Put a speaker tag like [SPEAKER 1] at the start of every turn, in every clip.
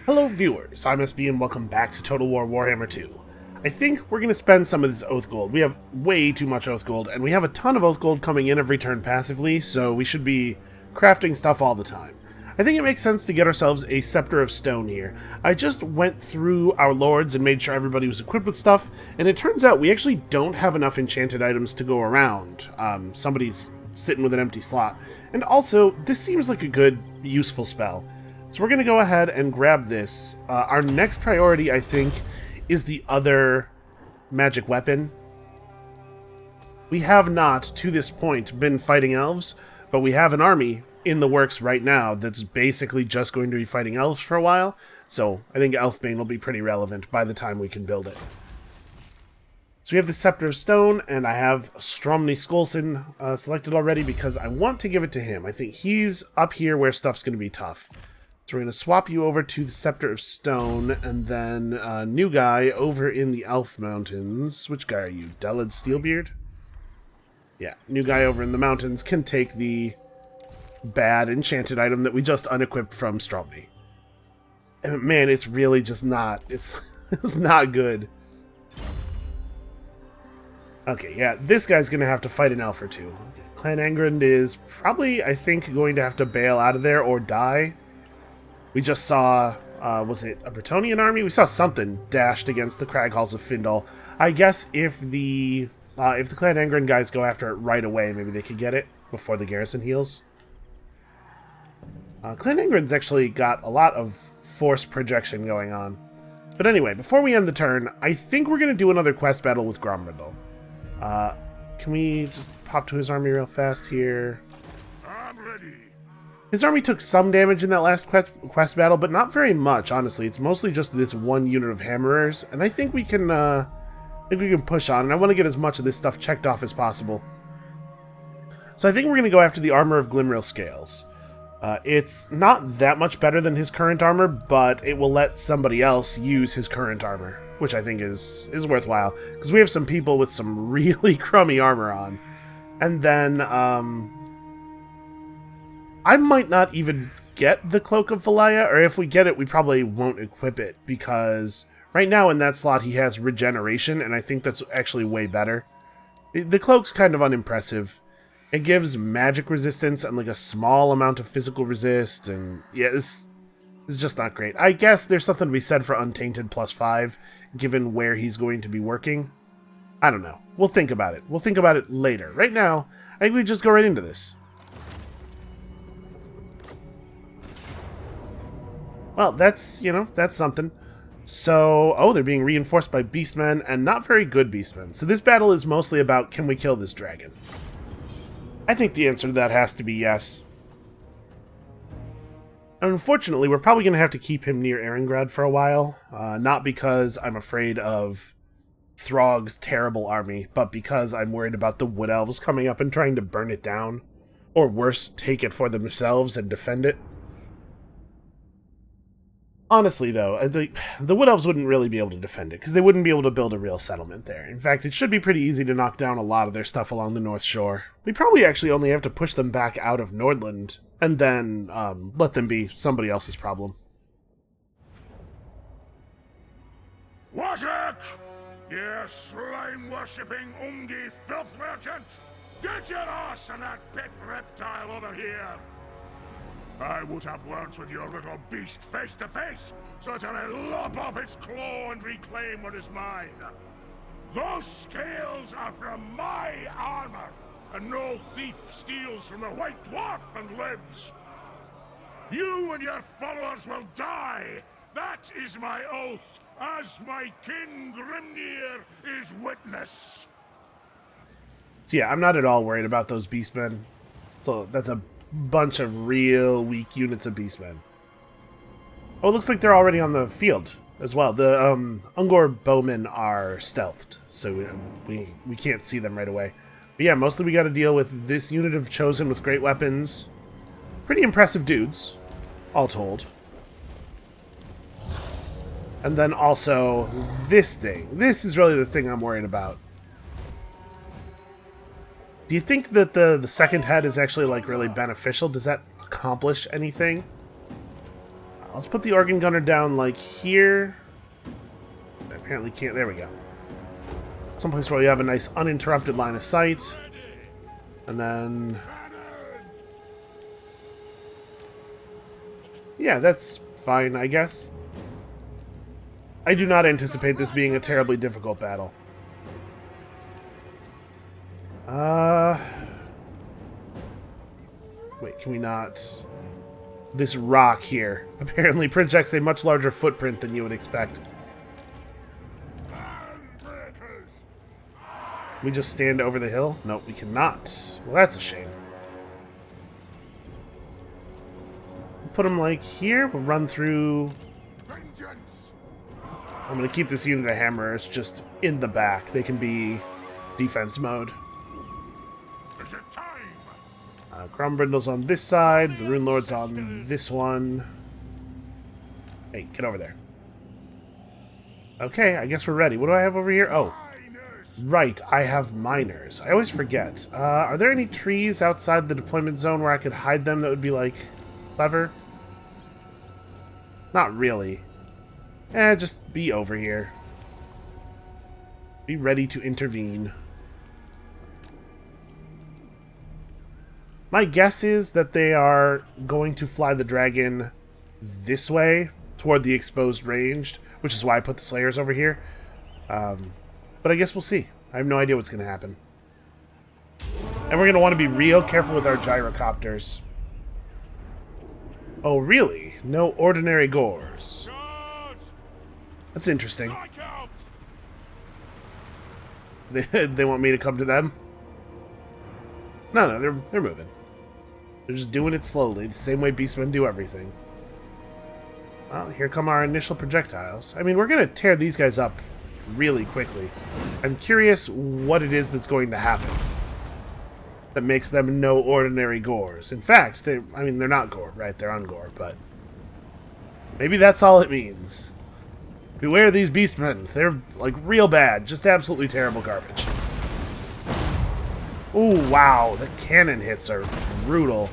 [SPEAKER 1] Hello viewers, I'm SB and welcome back to Total War Warhammer 2. I think we're going to spend some of this Oath Gold. We have way too much Oath Gold, and we have a ton of Oath Gold coming in every turn passively, so we should be crafting stuff all the time. I think it makes sense to get ourselves a Scepter of Stone here. I just went through our lords and made sure everybody was equipped with stuff, and it turns out we actually don't have enough enchanted items to go around. Somebody's sitting with an empty slot. And also, this seems like a good, useful spell. So we're going to go ahead and grab this. Our next priority, I think, is the other magic weapon. We have not, to this point, been fighting elves, but we have an army in the works right now that's basically just going to be fighting elves for a while, so I think Elfbane will be pretty relevant by the time we can build it. So we have the Scepter of Stone, and I have Stromny Skolson selected already because I want to give it to him. I think he's up here where stuff's going to be tough. So we're going to swap you over to the Scepter of Stone, and then new guy over in the Elf Mountains. Which guy are you? Delid Steelbeard? Yeah, new guy over in the mountains can take the bad enchanted item that we just unequipped from Stromny. And man, it's really just not. It's not good. Okay, yeah, this guy's going to have to fight an elf or two. Okay. Clan Angrand is probably, I think, going to have to bail out of there or die. We just saw, was it a Bretonnian army? We saw something dashed against the Crag Halls of Findal. I guess if the Clan Angrand guys go after it right away, maybe they could get it before the garrison heals. Clan Angrand's actually got a lot of force projection going on. But anyway, before we end the turn, I think we're going to do another quest battle with Gromrindal. Can we just pop to his army real fast here?
[SPEAKER 2] I'm ready.
[SPEAKER 1] His army took some damage in that last quest battle, but not very much, honestly. It's mostly just this one unit of hammerers, and I think we can push on, and I want to get as much of this stuff checked off as possible. So I think we're going to go after the Armor of Glimril Scales. It's not that much better than his current armor, but it will let somebody else use his current armor, which I think is worthwhile, because we have some people with some really crummy armor on. And then, I might not even get the Cloak of Valaya, or if we get it, we probably won't equip it, because right now in that slot he has Regeneration, and I think that's actually way better. The Cloak's kind of unimpressive. It gives magic resistance and like a small amount of physical resist, and yeah, this is just not great. I guess there's something to be said for Untainted +5, given where he's going to be working. I don't know. We'll think about it. We'll think about it later. Right now, I think we just go right into this. Well, that's, that's something. So, oh, they're being reinforced by beastmen, and not very good beastmen. So this battle is mostly about, can we kill this dragon? I think the answer to that has to be yes. And unfortunately, we're probably going to have to keep him near Erengrad for a while. Not because I'm afraid of Throg's terrible army, but because I'm worried about the Wood Elves coming up and trying to burn it down. Or worse, take it for themselves and defend it. Honestly, though, the Wood Elves wouldn't really be able to defend it, because they wouldn't be able to build a real settlement there. In fact, it should be pretty easy to knock down a lot of their stuff along the North Shore. We probably actually only have to push them back out of Nordland, and then let them be somebody else's problem.
[SPEAKER 2] Wozak! You slime-worshipping Ungi filth merchant! Get your ass and that pit reptile over here! I would have words with your little beast face to face, so that I lop off its claw and reclaim what is mine. Those scales are from my armor, and no thief steals from the White Dwarf and lives. You and your followers will die. That is my oath, as my King Grimnir is witness.
[SPEAKER 1] So yeah, I'm not at all worried about those beastmen. So that's a bunch of real weak units of beastmen. Oh, it looks like they're already on the field as well. The Ungor bowmen are stealthed, so we can't see them right away. But yeah, mostly we got to deal with this unit of Chosen with great weapons. Pretty impressive dudes, all told. And then also this thing. This is really the thing I'm worried about. Do you think that the second head is actually, like, really beneficial? Does that accomplish anything? Let's put the organ gunner down, like, here. I apparently can't... There we go. Someplace where you have a nice uninterrupted line of sight. And then... Yeah, that's fine, I guess. I do not anticipate this being a terribly difficult battle. Wait, can we not... This rock here apparently projects a much larger footprint than you would expect. We just stand over the hill? Nope, we cannot. Well, that's a shame. Put them like here. We'll run through. I'm going to keep this unit of hammers just in the back. They can be defense mode.
[SPEAKER 2] Is it time?
[SPEAKER 1] Crombrindle's on this side. The Rune Lord's on this one. Hey, get over there. Okay, I guess we're ready. What do I have over here? Oh, right. I have miners. I always forget. Are there any trees outside the deployment zone where I could hide them that would be, like, clever? Not really. Just be over here. Be ready to intervene. My guess is that they are going to fly the dragon this way, toward the exposed range, which is why I put the Slayers over here. But I guess we'll see. I have no idea what's going to happen. And we're going to want to be real careful with our gyrocopters. Oh, really? No ordinary gores. That's interesting. They want me to come to them? No, they're moving. They're just doing it slowly, the same way beastmen do everything. Well, here come our initial projectiles. I mean, we're going to tear these guys up really quickly. I'm curious what it is that's going to happen that makes them no ordinary gores. In fact, they're not gore, right? They're ungore, but maybe that's all it means. Beware these beastmen. They're, like, real bad. Just absolutely terrible garbage. Ooh, wow. The cannon hits are brutal.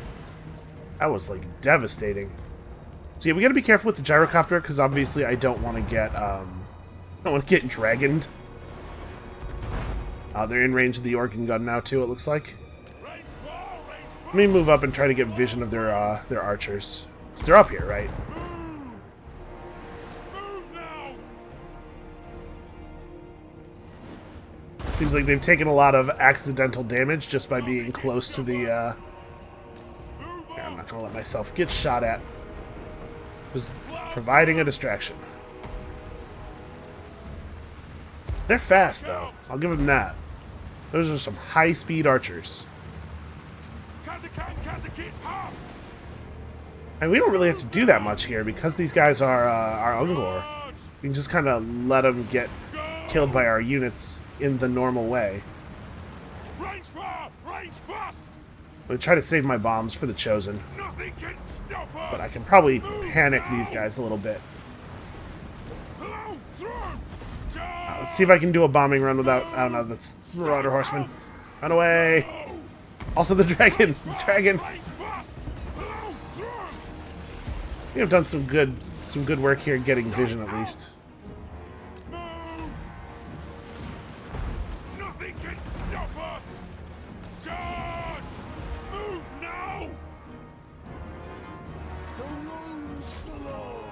[SPEAKER 1] That was, like, devastating. So, yeah, we gotta be careful with the gyrocopter, because obviously I don't want to get, dragoned. They're in range of the organ gun now, too, it looks like. Let me move up and try to get vision of their archers. So they're up here, right? Seems like they've taken a lot of accidental damage just by being close to the, Yeah, I'm not gonna let myself get shot at. Just providing a distraction. They're fast, though. I'll give them that. Those are some high-speed archers. And we don't really have to do that much here because these guys are Ungor. We can just kind of let them get killed by our units in the normal way. I'm going to try to save my bombs for the Chosen. But I can probably panic these guys a little bit. Let's see if I can do a bombing run without... I don't know, that's Marauder Horseman. Run away! Also the dragon! The dragon! We have done some good work here getting vision at least.
[SPEAKER 2] Nothing can stop us! Charge! Move now! The runes below!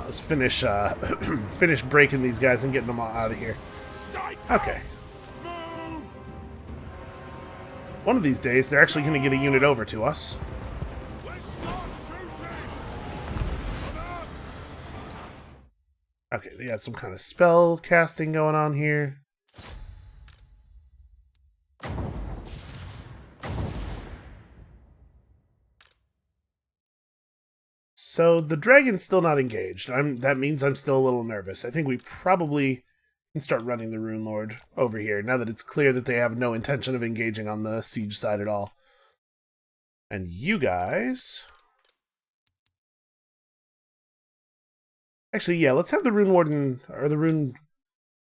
[SPEAKER 1] Let's finish finish breaking these guys and getting them all out of here. Okay. One of these days, they're actually going to get a unit over to us. Okay, they got some kind of spell casting going on here. So the dragon's still not engaged. That means I'm still a little nervous. I think we probably can start running the Rune Lord over here, now that it's clear that they have no intention of engaging on the siege side at all. And you guys... Actually, yeah, let's have the Rune Warden, or the Rune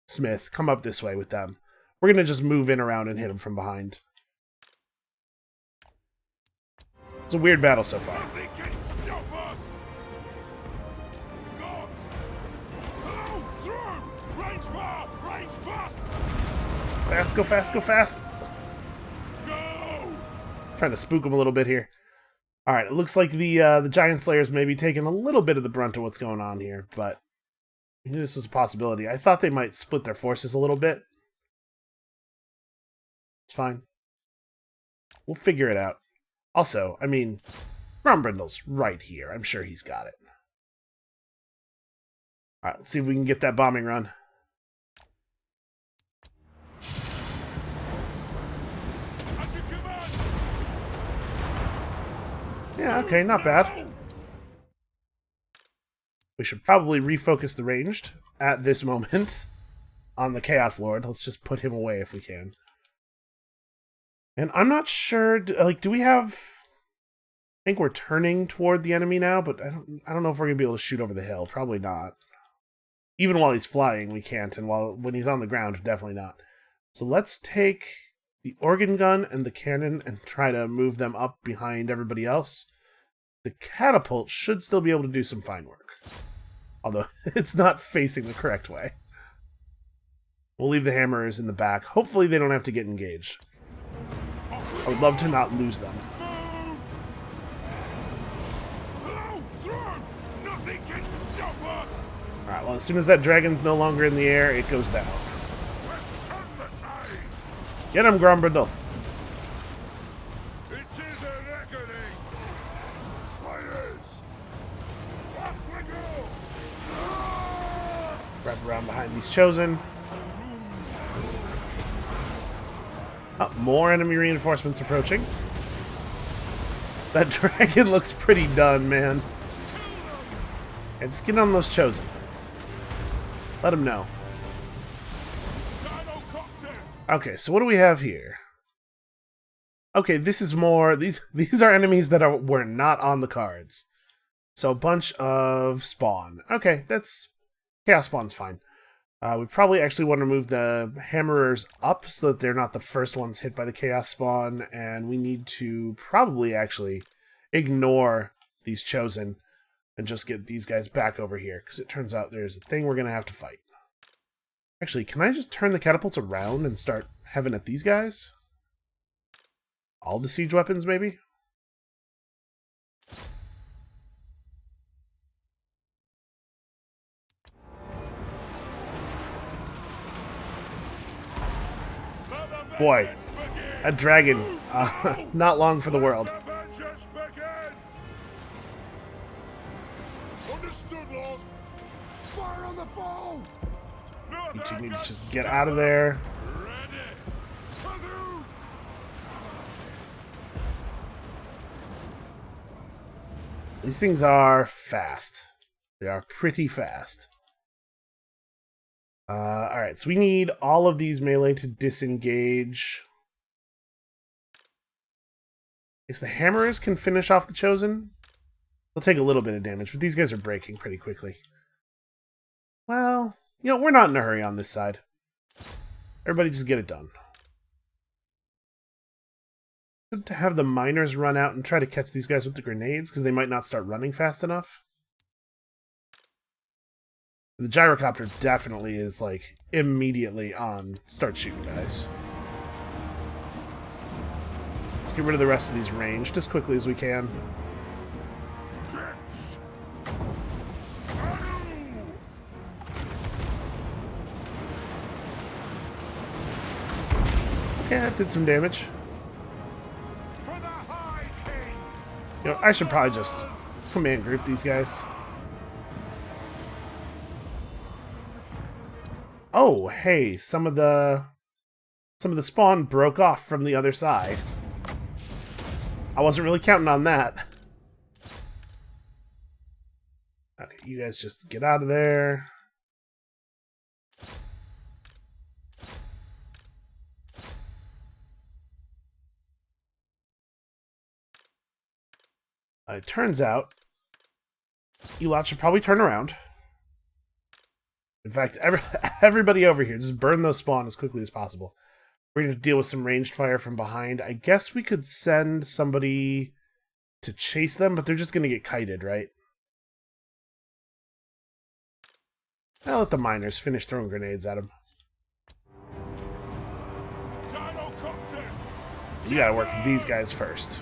[SPEAKER 1] Smith, come up this way with them. We're going to just move in around and hit them from behind. It's a weird battle so far.
[SPEAKER 2] Nothing can stop us! Not! Go through! Range far! Range fast!
[SPEAKER 1] Fast, go fast, go fast!
[SPEAKER 2] Go!
[SPEAKER 1] Trying to spook him a little bit here. Alright, it looks like the Giant Slayers may be taking a little bit of the brunt of what's going on here, but I knew this was a possibility. I thought they might split their forces a little bit. It's fine. We'll figure it out. Also, I mean, Grombrindle's right here. I'm sure he's got it. Alright, let's see if we can get that bombing run. Yeah, okay, not bad. We should probably refocus the ranged at this moment on the Chaos Lord. Let's just put him away if we can. And I'm not sure, like, do we have... I think we're turning toward the enemy now, but I don't know if we're going to be able to shoot over the hill. Probably not. Even while he's flying, we can't, and when he's on the ground, definitely not. So let's take the organ gun and the cannon and try to move them up behind everybody else. The catapult should still be able to do some fine work. Although, it's not facing the correct way. We'll leave the hammerers in the back. Hopefully they don't have to get engaged. I would love to not lose them.
[SPEAKER 2] Nothing can stop us!
[SPEAKER 1] Alright, well, as soon as that dragon's no longer in the air, it goes down.
[SPEAKER 2] Let's turn the tide!
[SPEAKER 1] Get him, Grombrindle!
[SPEAKER 2] It is a reckoning! Fighters! Off we go!
[SPEAKER 1] Wrap around behind these Chosen. Oh, more enemy reinforcements approaching. That dragon looks pretty done, man. And just get on those Chosen. Let them know. Okay, so what do we have here? Okay, this is more... These are enemies that were not on the cards. So a bunch of spawn. Okay, that's... Chaos spawn's fine. We probably actually want to move the hammerers up so that they're not the first ones hit by the chaos spawn, and we need to probably actually ignore these Chosen and just get these guys back over here, because it turns out there's a thing we're going to have to fight. Actually, can I just turn the catapults around and start having at these guys? All the siege weapons, maybe? Boy, a dragon. Not long for the world.
[SPEAKER 2] Understood, Lord. Fire on the foe.
[SPEAKER 1] You two need to just get out of there. These things are fast. They are pretty fast. Alright, so we need all of these melee to disengage. If the hammerers can finish off the Chosen, they'll take a little bit of damage, but these guys are breaking pretty quickly. Well, you know, we're not in a hurry on this side. Everybody just get it done. Good to have the miners run out and try to catch these guys with the grenades, because they might not start running fast enough. The gyrocopter definitely is, like, immediately on start shooting guys. Let's get rid of the rest of these ranged as quickly as we can. Okay, that did some damage. You know, I should probably just command group these guys. Oh, hey, some of the spawn broke off from the other side. I wasn't really counting on that. Okay, you guys just get out of there. It turns out you lot should probably turn around. In fact, everybody over here, just burn those spawn as quickly as possible. We're going to deal with some ranged fire from behind. I guess we could send somebody to chase them, but they're just going to get kited, right? I'll let the miners finish throwing grenades at them. You gotta work with these guys first.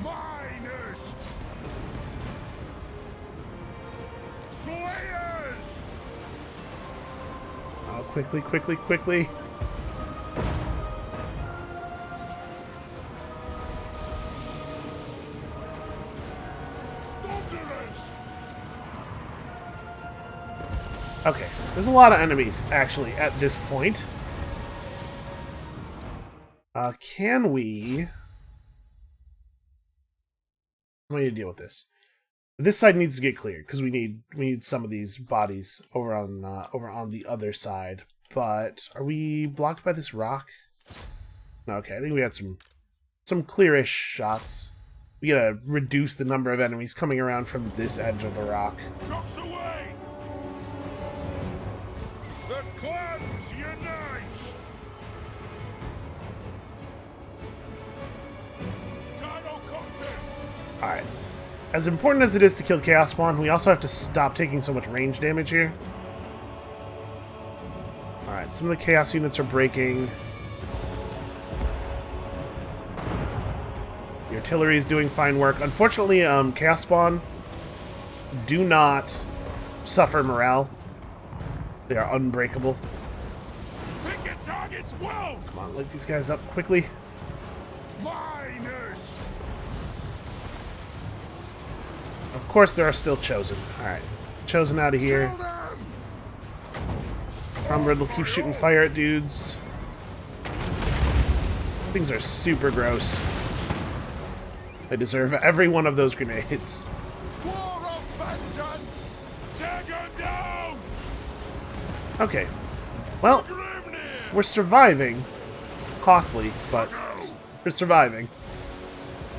[SPEAKER 2] Miners! Slayers!
[SPEAKER 1] Oh, quickly, quickly, quickly. Okay, there's a lot of enemies, actually, at this point. Can we... I'm going to deal with this. This side needs to get cleared, because we need some of these bodies over on the other side. But, are we blocked by this rock? Okay, I think we had some clearish shots. We gotta reduce the number of enemies coming around from this edge of the rock.
[SPEAKER 2] Trucks away! The clans unite!
[SPEAKER 1] Alright. As important as it is to kill Chaos Spawn, we also have to stop taking so much range damage here. Alright, some of the Chaos units are breaking. The artillery is doing fine work. Unfortunately, Chaos Spawn do not suffer morale. They are unbreakable.
[SPEAKER 2] Pick your targets well!
[SPEAKER 1] Come on, light these guys up quickly.
[SPEAKER 2] Miners!
[SPEAKER 1] Of course, there are still Chosen. Alright. Chosen out of here. Cromred will keep shooting fire at dudes. Things are super gross. They deserve every one of those grenades.
[SPEAKER 2] War of vengeance! Take her down!
[SPEAKER 1] Okay. Well, we're surviving. Costly, but we're surviving.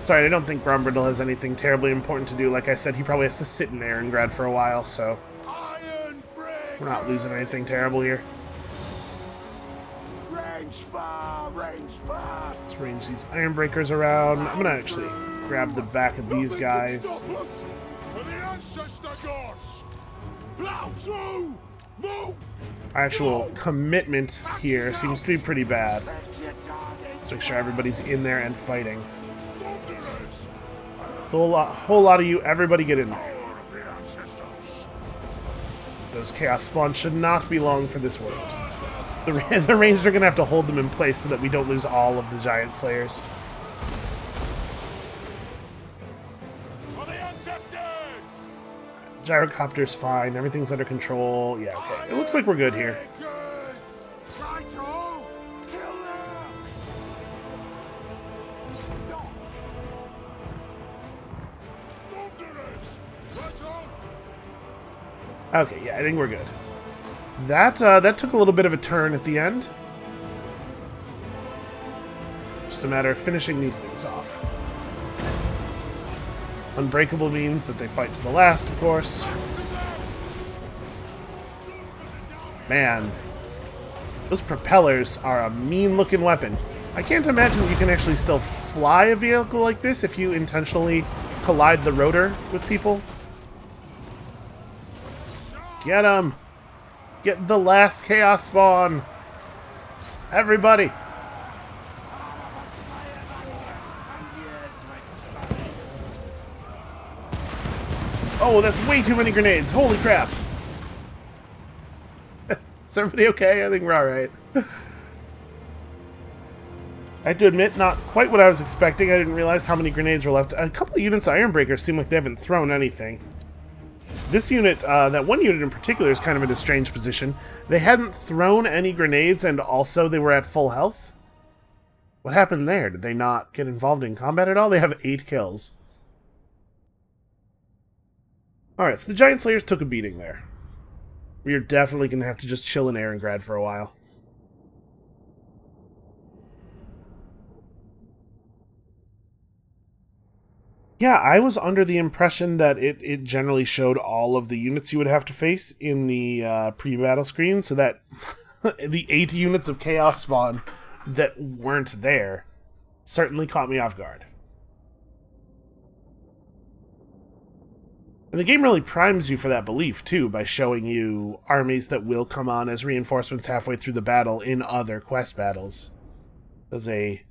[SPEAKER 1] Sorry, I don't think Grombrindle has anything terribly important to do. Like I said, he probably has to sit in Irongrad for a while, so we're not losing anything terrible here.
[SPEAKER 2] Range far, range fast.
[SPEAKER 1] Let's range these Ironbreakers around. I'm gonna actually grab the back of these guys.
[SPEAKER 2] For the ancestor gods! Plow through! Move!
[SPEAKER 1] Our actual commitment here seems to be pretty bad. Let's make sure everybody's in there and fighting. A whole lot of you, everybody get in there. Those Chaos Spawns should not be long for this world. The Rangers are going to have to hold them in place so that we don't lose all of the Giant Slayers. Gyrocopter's fine. Everything's under control. Yeah, okay. It looks like we're good here. Okay, yeah, I think we're good. That took a little bit of a turn at the end. Just a matter of finishing these things off. Unbreakable means that they fight to the last, of course. Man, those propellers are a mean-looking weapon. I can't imagine that you can actually still fly a vehicle like this if you intentionally collide the rotor with people. Get him! Get the last Chaos Spawn! Everybody! Oh, that's way too many grenades! Holy crap! Is everybody okay? I think we're alright. I have to admit, not quite what I was expecting. I didn't realize how many grenades were left. A couple of units of Ironbreakers seem like they haven't thrown anything. This unit, that one unit in particular, is kind of in a strange position. They hadn't thrown any grenades, and also they were at full health. What happened there? Did they not get involved in combat at all? They have 8 kills. Alright, so the Giant Slayers took a beating there. We are definitely going to have to just chill in Irongrad for a while. Yeah, I was under the impression that it generally showed all of the units you would have to face in the pre-battle screen, so that the 8 units of Chaos spawn that weren't there certainly caught me off guard. And the game really primes you for that belief, too, by showing you armies that will come on as reinforcements halfway through the battle in other quest battles. There's a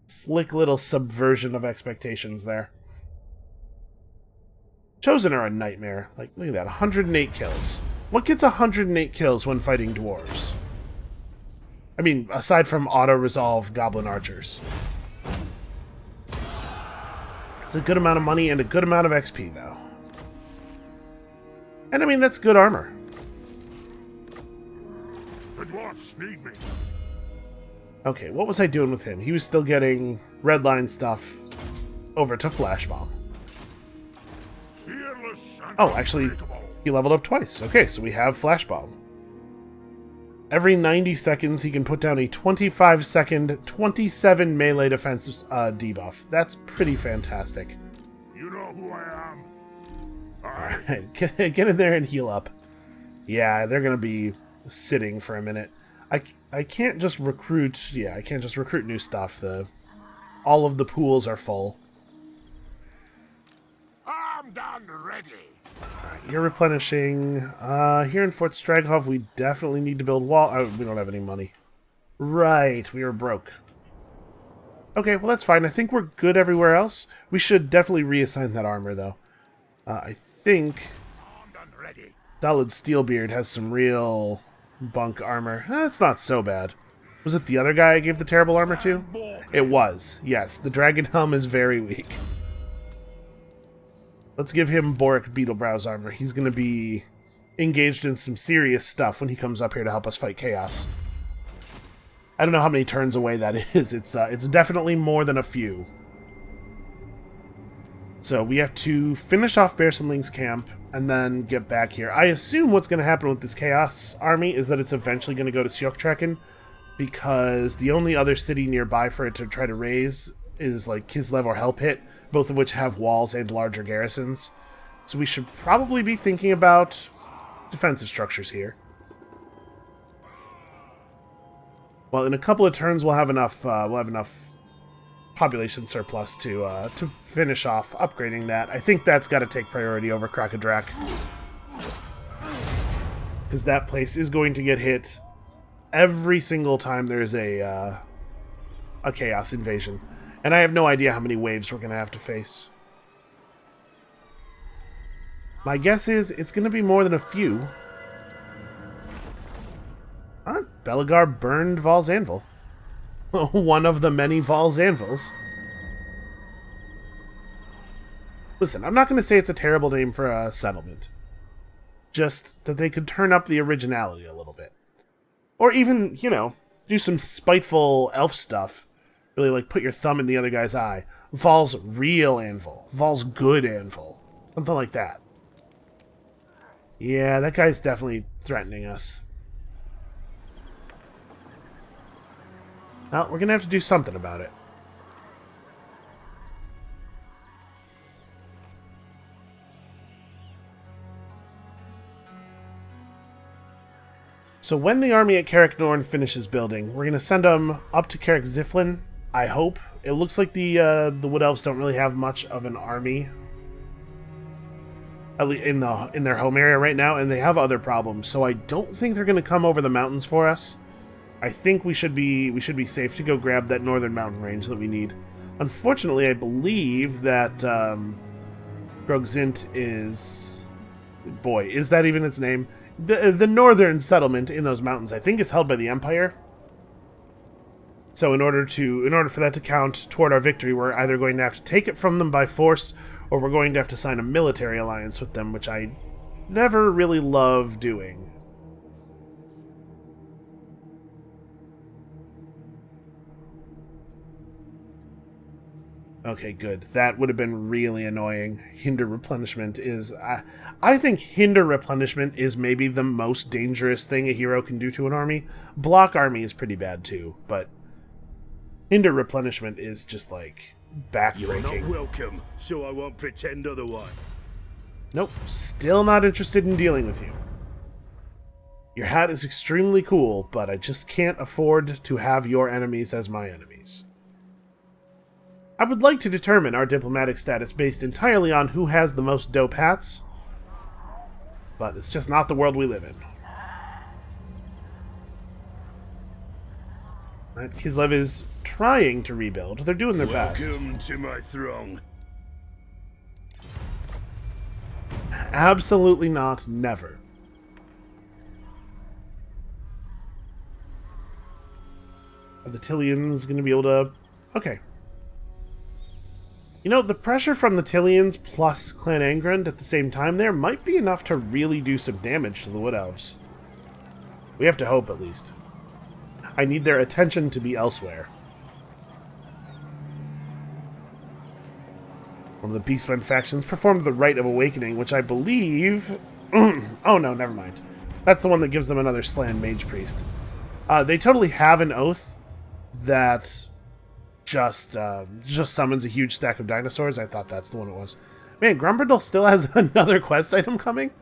[SPEAKER 1] slick little subversion of expectations there. Chosen are a nightmare. Like, look at that, 108 kills. What gets 108 kills when fighting dwarves? I mean, aside from auto-resolve goblin archers. It's a good amount of money and a good amount of XP, though. And I mean, that's good armor.
[SPEAKER 2] The dwarfs need me.
[SPEAKER 1] Okay, what was I doing with him? He was still getting red line stuff over to Flash Bomb.
[SPEAKER 2] Fearless and
[SPEAKER 1] Oh, actually, he leveled up twice. Okay, so we have Flash Bomb. Every 90 seconds, he can put down a 25-second, 27 melee defense debuff. That's pretty fantastic.
[SPEAKER 2] You know who I am.
[SPEAKER 1] Alright, get in there and heal up. Yeah, they're gonna be sitting for a minute. I can't just recruit... Yeah, I can't just recruit new stuff. All of the pools are full.
[SPEAKER 2] I'm done ready.
[SPEAKER 1] You're replenishing. Here in Fort Straghov, we definitely need to build wall. Oh, we don't have any money. Right, we are broke. Okay, well that's fine. I think we're good everywhere else. We should definitely reassign that armor, though. I think Dalid Steelbeard has some real bunk armor. It's not so bad. Was it the other guy I gave the terrible armor to? It was. Yes, the Dragon Helm is very weak. Let's give him Boric Beetlebrow's armor. He's going to be engaged in some serious stuff when he comes up here to help us fight Chaos. I don't know how many turns away that is. It's definitely more than a few. So we have to finish off Bearsenling's camp and then get back here. I assume what's going to happen with this Chaos army is that it's eventually going to go to Sjökträken, because the only other city nearby for it to try to raise is like Kislev or Hellpit, both of which have walls and larger garrisons. So we should probably be thinking about defensive structures here. Well, in a couple of turns we'll have enough population surplus to finish off upgrading that. I think that's got to take priority over Krakadrak, because that place is going to get hit every single time there's a Chaos invasion. And I have no idea how many waves we're going to have to face. My guess is it's going to be more than a few. Alright, Belagar burned Val's Anvil. One of the many Val's Anvils. Listen, I'm not going to say it's a terrible name for a settlement. Just that they could turn up the originality a little bit. Or even, you know, do some spiteful elf stuff. Really, like, put your thumb in the other guy's eye. Val's real anvil. Val's good anvil. Something like that. Yeah, that guy's definitely threatening us. Well, we're gonna have to do something about it. So when the army at Carrick Norn finishes building, we're gonna send them up to Carrick Ziflin. I hope. It looks like the Wood Elves don't really have much of an army, at least in their home area right now, and they have other problems. So I don't think they're going to come over the mountains for us. I think we should be safe to go grab that northern mountain range that we need. Unfortunately, I believe that Grogzint is... Boy, is that even its name? The northern settlement in those mountains, I think, is held by the Empire. So in order for that to count toward our victory, we're either going to have to take it from them by force, or we're going to have to sign a military alliance with them, which I never really love doing. Okay, good. That would have been really annoying. Hinder replenishment is... I think hinder replenishment is maybe the most dangerous thing a hero can do to an army. Block army is pretty bad too, but hinder replenishment is just like
[SPEAKER 3] You're not
[SPEAKER 1] backbreaking.
[SPEAKER 3] welcome, so I won't pretend otherwise.
[SPEAKER 1] Nope, still not interested in dealing with you. Your hat is extremely cool, but I just can't afford to have your enemies as my enemies. I would like to determine our diplomatic status based entirely on who has the most dope hats, but it's just not the world we live in. Right, Kislev is trying to rebuild. They're doing their best.
[SPEAKER 3] Welcome to my throng.
[SPEAKER 1] Absolutely not, never. Are the Tillians going to be able to... Okay. You know, the pressure from the Tillians plus Clan Angrand at the same time there might be enough to really do some damage to the Wood Elves. We have to hope, at least. I need their attention to be elsewhere. One of the Beastmen factions performed the Rite of Awakening, which I believe... oh no, never mind. That's the one that gives them another Slan Mage Priest. They totally have an oath that just summons a huge stack of dinosaurs. I thought that's the one it was. Man, Grumbrindle still has another quest item coming?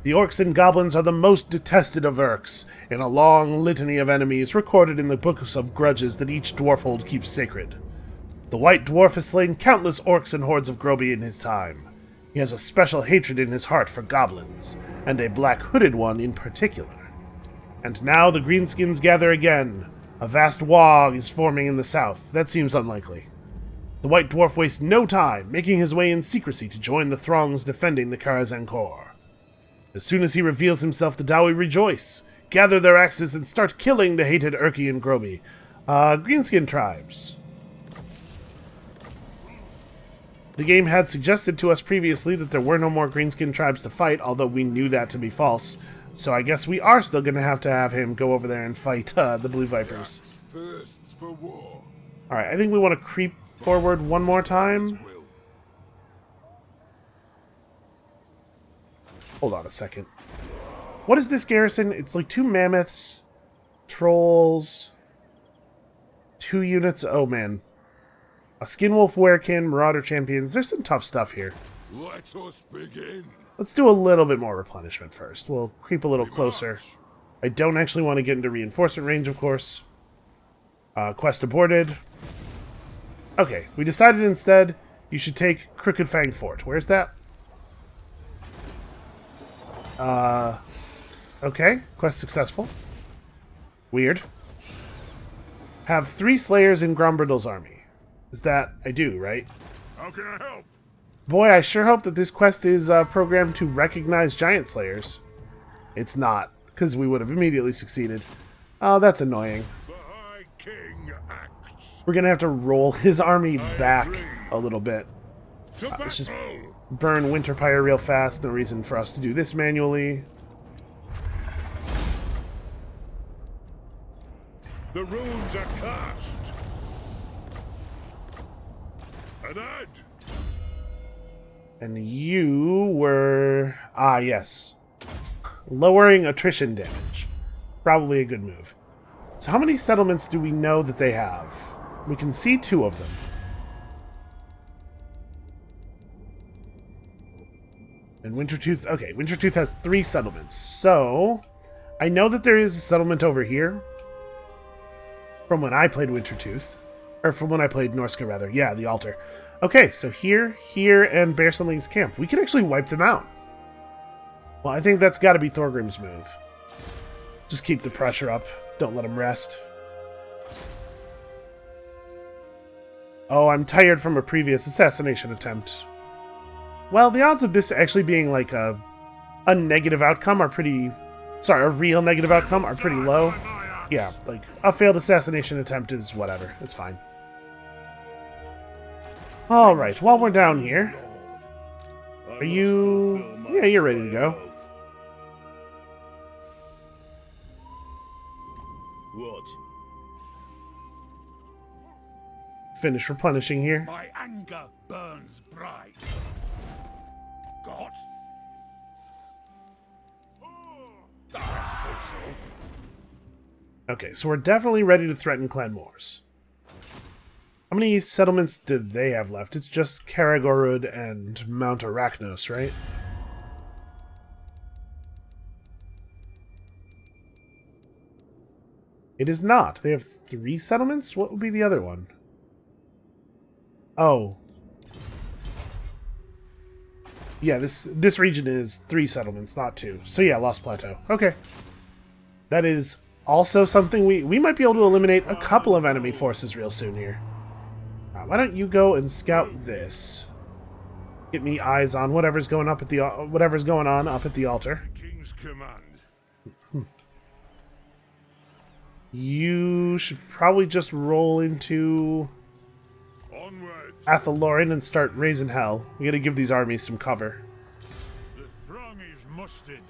[SPEAKER 1] The orcs and goblins are the most detested of Urks, in a long litany of enemies recorded in the books of grudges that each dwarfhold keeps sacred. The White Dwarf has slain countless orcs and hordes of Groby in his time. He has a special hatred in his heart for goblins, and a black-hooded one in particular. And now the greenskins gather again. A vast wog is forming in the south. That seems unlikely. The White Dwarf wastes no time, making his way in secrecy to join the throngs defending the Karazhan Khor. As soon as he reveals himself, the Dawi rejoice, gather their axes, and start killing the hated Urki and Groby. Greenskin tribes. The game had suggested to us previously that there were no more Greenskin tribes to fight, although we knew that to be false. So I guess we are still going to have him go over there and fight the Blue Vipers. Alright, I think we want to creep forward one more time. Hold on a second. What is this garrison? It's like 2 mammoths, trolls, 2 units. Oh man. A Skinwolf Werekin, Marauder Champions. There's some tough stuff here.
[SPEAKER 2] Let us begin.
[SPEAKER 1] Let's do a little bit more replenishment first. We'll creep a little closer. I don't actually want to get into reinforcement range, of course. Quest aborted. Okay, we decided instead you should take Crooked Fang Fort. Where's that? Okay. Quest successful. Weird. Have 3 Slayers in Grumbrindle's army. Is that... I do, right?
[SPEAKER 2] How can I help?
[SPEAKER 1] Boy, I sure hope that this quest is programmed to recognize Giant Slayers. It's not, because we would have immediately succeeded. Oh, that's annoying.
[SPEAKER 2] The High King acts.
[SPEAKER 1] We're gonna have to roll his army back a little bit. Let's just burn Winterpire real fast. No reason for us to do this manually.
[SPEAKER 2] The runes are cast. And add.
[SPEAKER 1] And you were... Ah, yes. Lowering attrition damage. Probably a good move. So how many settlements do we know that they have? We can see 2 of them. And Wintertooth... Okay, Wintertooth has 3 settlements. So, I know that there is a settlement over here. From when I played Wintertooth. Or from when I played Norska, rather. Yeah, the altar. Okay, so here, and Bearsling's camp. We can actually wipe them out. Well, I think that's got to be Thorgrim's move. Just keep the pressure up. Don't let him rest. Oh, I'm tired from a previous assassination attempt. Well, the odds of this actually being like a negative outcome are pretty... Sorry, a real negative outcome are pretty low. Yeah, like, a failed assassination attempt is whatever. It's fine. Alright, while we're down here... Are you... Yeah, you're ready to go.
[SPEAKER 3] What?
[SPEAKER 1] Finish replenishing here.
[SPEAKER 2] My anger burns bright. Got? I suppose so.
[SPEAKER 1] Okay, so we're definitely ready to threaten Clan Moors. How many settlements do they have left? It's just Karagorud and Mount Arachnos, right? It is not. They have 3 settlements? What would be the other one? Oh. Yeah, this region is 3 settlements, not 2. So yeah, Lost Plateau. Okay. That is also something we might be able to eliminate a couple of enemy forces real soon here. Why don't you go and scout this? Get me eyes on whatever's going up at the whatever's going on up at the altar.
[SPEAKER 2] King's command.
[SPEAKER 1] You should probably just roll into
[SPEAKER 2] Onward.
[SPEAKER 1] Athalorin and start raising hell. We gotta give these armies some cover.
[SPEAKER 2] The throng is mustered.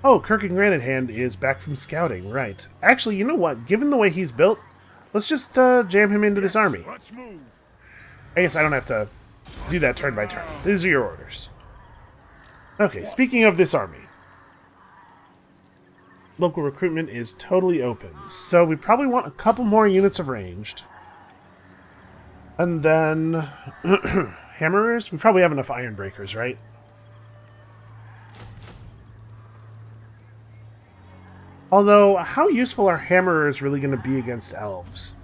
[SPEAKER 1] Oh, Kirk and Granite Hand is back from scouting, right. Actually, you know what? Given the way he's built, let's just jam him into this army.
[SPEAKER 2] Let's move.
[SPEAKER 1] I guess I don't have to do that turn by turn. These are your orders. Okay, speaking of this army. Local recruitment is totally open, so we probably want a couple more units of ranged. And then... hammerers? We probably have enough iron breakers, right? Although, how useful are hammerers really going to be against elves?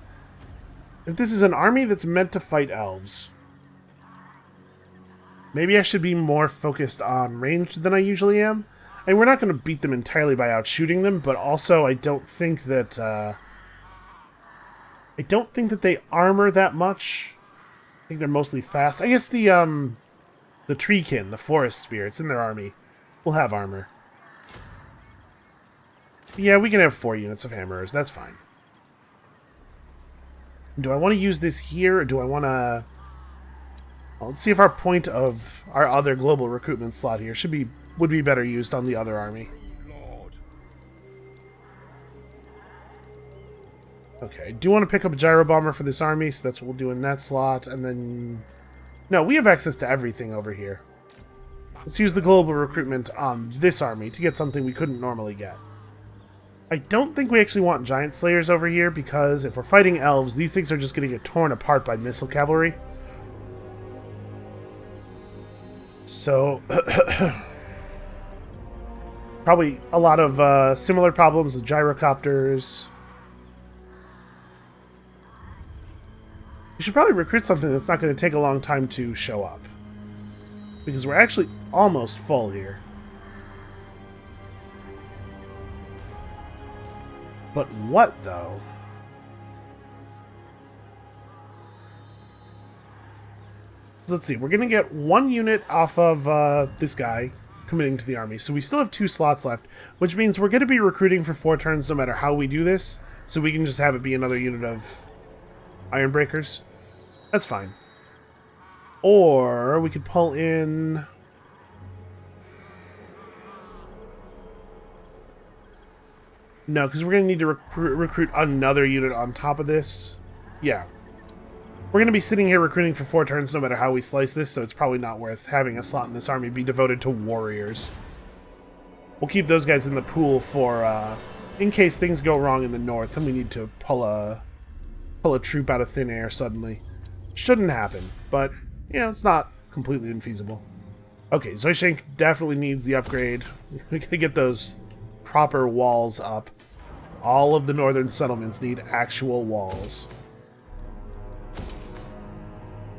[SPEAKER 1] If this is an army that's meant to fight elves, maybe I should be more focused on ranged than I usually am. I mean, we're not going to beat them entirely by outshooting them, but also I don't think that they armor that much. I think they're mostly fast. I guess the treekin, the forest spirits in their army, will have armor. Yeah, we can have 4 units of hammerers. That's fine. Do I want to use this here, or do I want to... Well, let's see if our point of our other global recruitment slot here would be better used on the other army.
[SPEAKER 2] Lord.
[SPEAKER 1] Okay, I do want to pick up a gyro bomber for this army, so that's what we'll do in that slot, and then... No, we have access to everything over here. Let's use the global recruitment on this army to get something we couldn't normally get. I don't think we actually want giant slayers over here, because if we're fighting elves, these things are just going to get torn apart by missile cavalry. So... probably a lot of similar problems with gyrocopters. We should probably recruit something that's not going to take a long time to show up. Because we're actually almost full here. But what, though? So let's see. We're going to get 1 unit off of this guy committing to the army. So we still have 2 slots left, which means we're going to be recruiting for 4 turns no matter how we do this. So we can just have it be another unit of iron breakers. That's fine. Or we could pull in... No, because we're going to need to recruit another unit on top of this. Yeah. We're going to be sitting here recruiting for 4 turns no matter how we slice this, so it's probably not worth having a slot in this army be devoted to warriors. We'll keep those guys in the pool for, in case things go wrong in the north and we need to pull a troop out of thin air suddenly. Shouldn't happen, but, you know, it's not completely infeasible. Okay, Zoishank definitely needs the upgrade. We gotta get those proper walls up. All of the northern settlements need actual walls.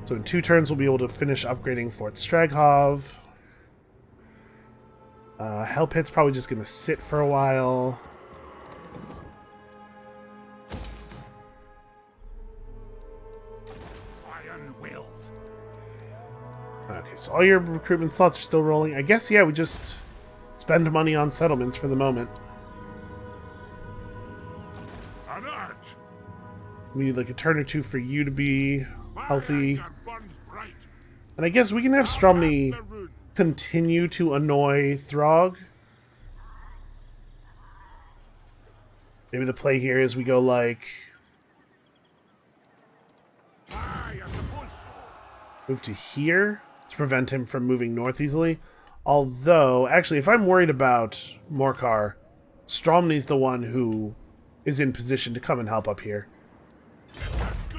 [SPEAKER 1] So in 2 turns, we'll be able to finish upgrading Fort Straghov. Hell Pit's probably just going to sit for a while.
[SPEAKER 2] Iron-willed.
[SPEAKER 1] Okay, so all your recruitment slots are still rolling. I guess, yeah, we just spend money on settlements for the moment.
[SPEAKER 2] An arch.
[SPEAKER 1] We need like a turn or 2 for you to be healthy.
[SPEAKER 2] Fire burns bright.
[SPEAKER 1] And I guess we can have Stromny continue to annoy Throg. Maybe the play here is we go like...
[SPEAKER 2] Aye, I suppose so.
[SPEAKER 1] move to here to prevent him from moving north easily. Although, actually, if I'm worried about Morcar, Stromny's the one who is in position to come and help up here.
[SPEAKER 2] That's good.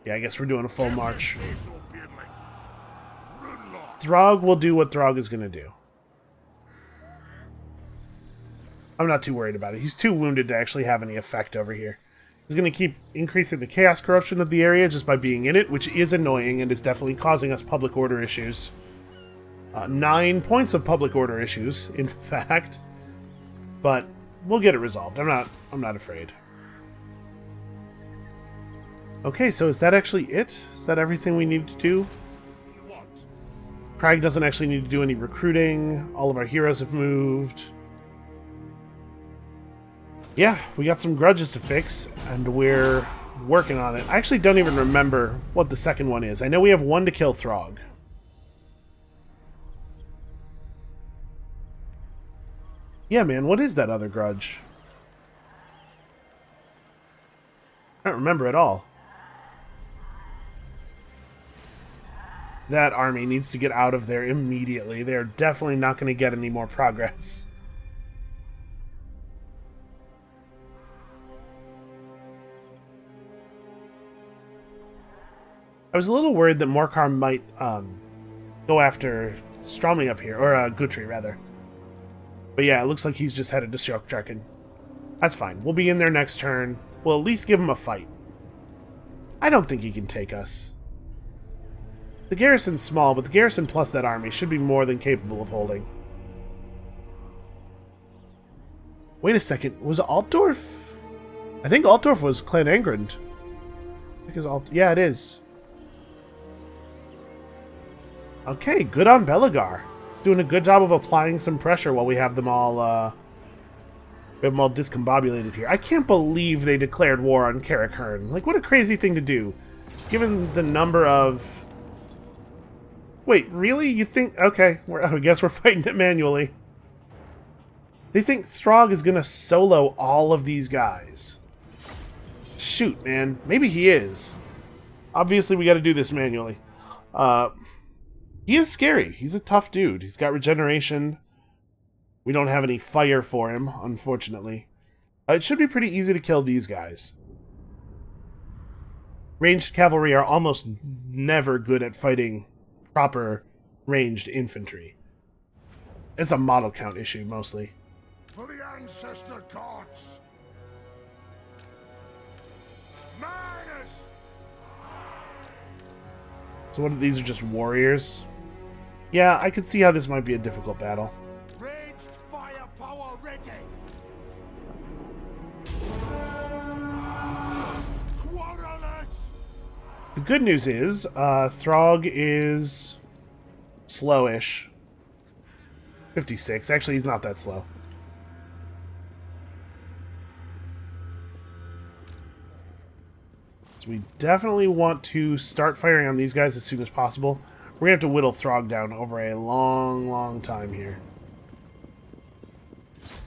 [SPEAKER 1] Yeah, I guess we're doing a full march.
[SPEAKER 2] So piddling. Runlock.
[SPEAKER 1] Throg will do what Throg is going to do. I'm not too worried about it. He's too wounded to actually have any effect over here. He's going to keep increasing the chaos corruption of the area just by being in it, which is annoying and is definitely causing us public order issues. 9 points of public order issues, in fact. But we'll get it resolved. I'm not afraid. Okay, so is that actually it? Is that everything we need to do?
[SPEAKER 2] What?
[SPEAKER 1] Crag doesn't actually need to do any recruiting. All of our heroes have moved. Yeah, we got some grudges to fix, and we're working on it. I actually don't even remember what the second one is. I know we have one to kill Throg. Yeah, man, what is that other grudge? I don't remember at all. That army needs to get out of there immediately. They're definitely not going to get any more progress. I was a little worried that Morcar might go after Stroming up here, or Guthrie, rather. But yeah, it looks like he's just headed to Sjokdraken. That's fine. We'll be in there next turn. We'll at least give him a fight. I don't think he can take us. The garrison's small, but the garrison plus that army should be more than capable of holding. Wait a second. Was Altdorf? I think Altdorf was Clan Angrand. Yeah, it is. Okay, good on Belagar. He's doing a good job of applying some pressure while we have them all, discombobulated here. I can't believe they declared war on Carrick-Herne. Like, what a crazy thing to do. Given the number of... Wait, really? You think... Okay, I guess we're fighting it manually. They think Throg is gonna solo all of these guys. Shoot, man. Maybe he is. Obviously, we gotta do this manually. He is scary. He's a tough dude. He's got regeneration. We don't have any fire for him, unfortunately. It should be pretty easy to kill these guys. Ranged cavalry are almost never good at fighting proper ranged infantry. It's a model count issue, mostly.
[SPEAKER 2] For the ancestor gods. Miners.
[SPEAKER 1] So what? These are just warriors? Yeah, I could see how this might be a difficult battle.
[SPEAKER 2] Raged firepower ready. Quarrelers.
[SPEAKER 1] The good news is, Throg is slowish. 56. Actually, he's not that slow. So we definitely want to start firing on these guys as soon as possible. We're going to have to whittle Throg down over a long, long time here.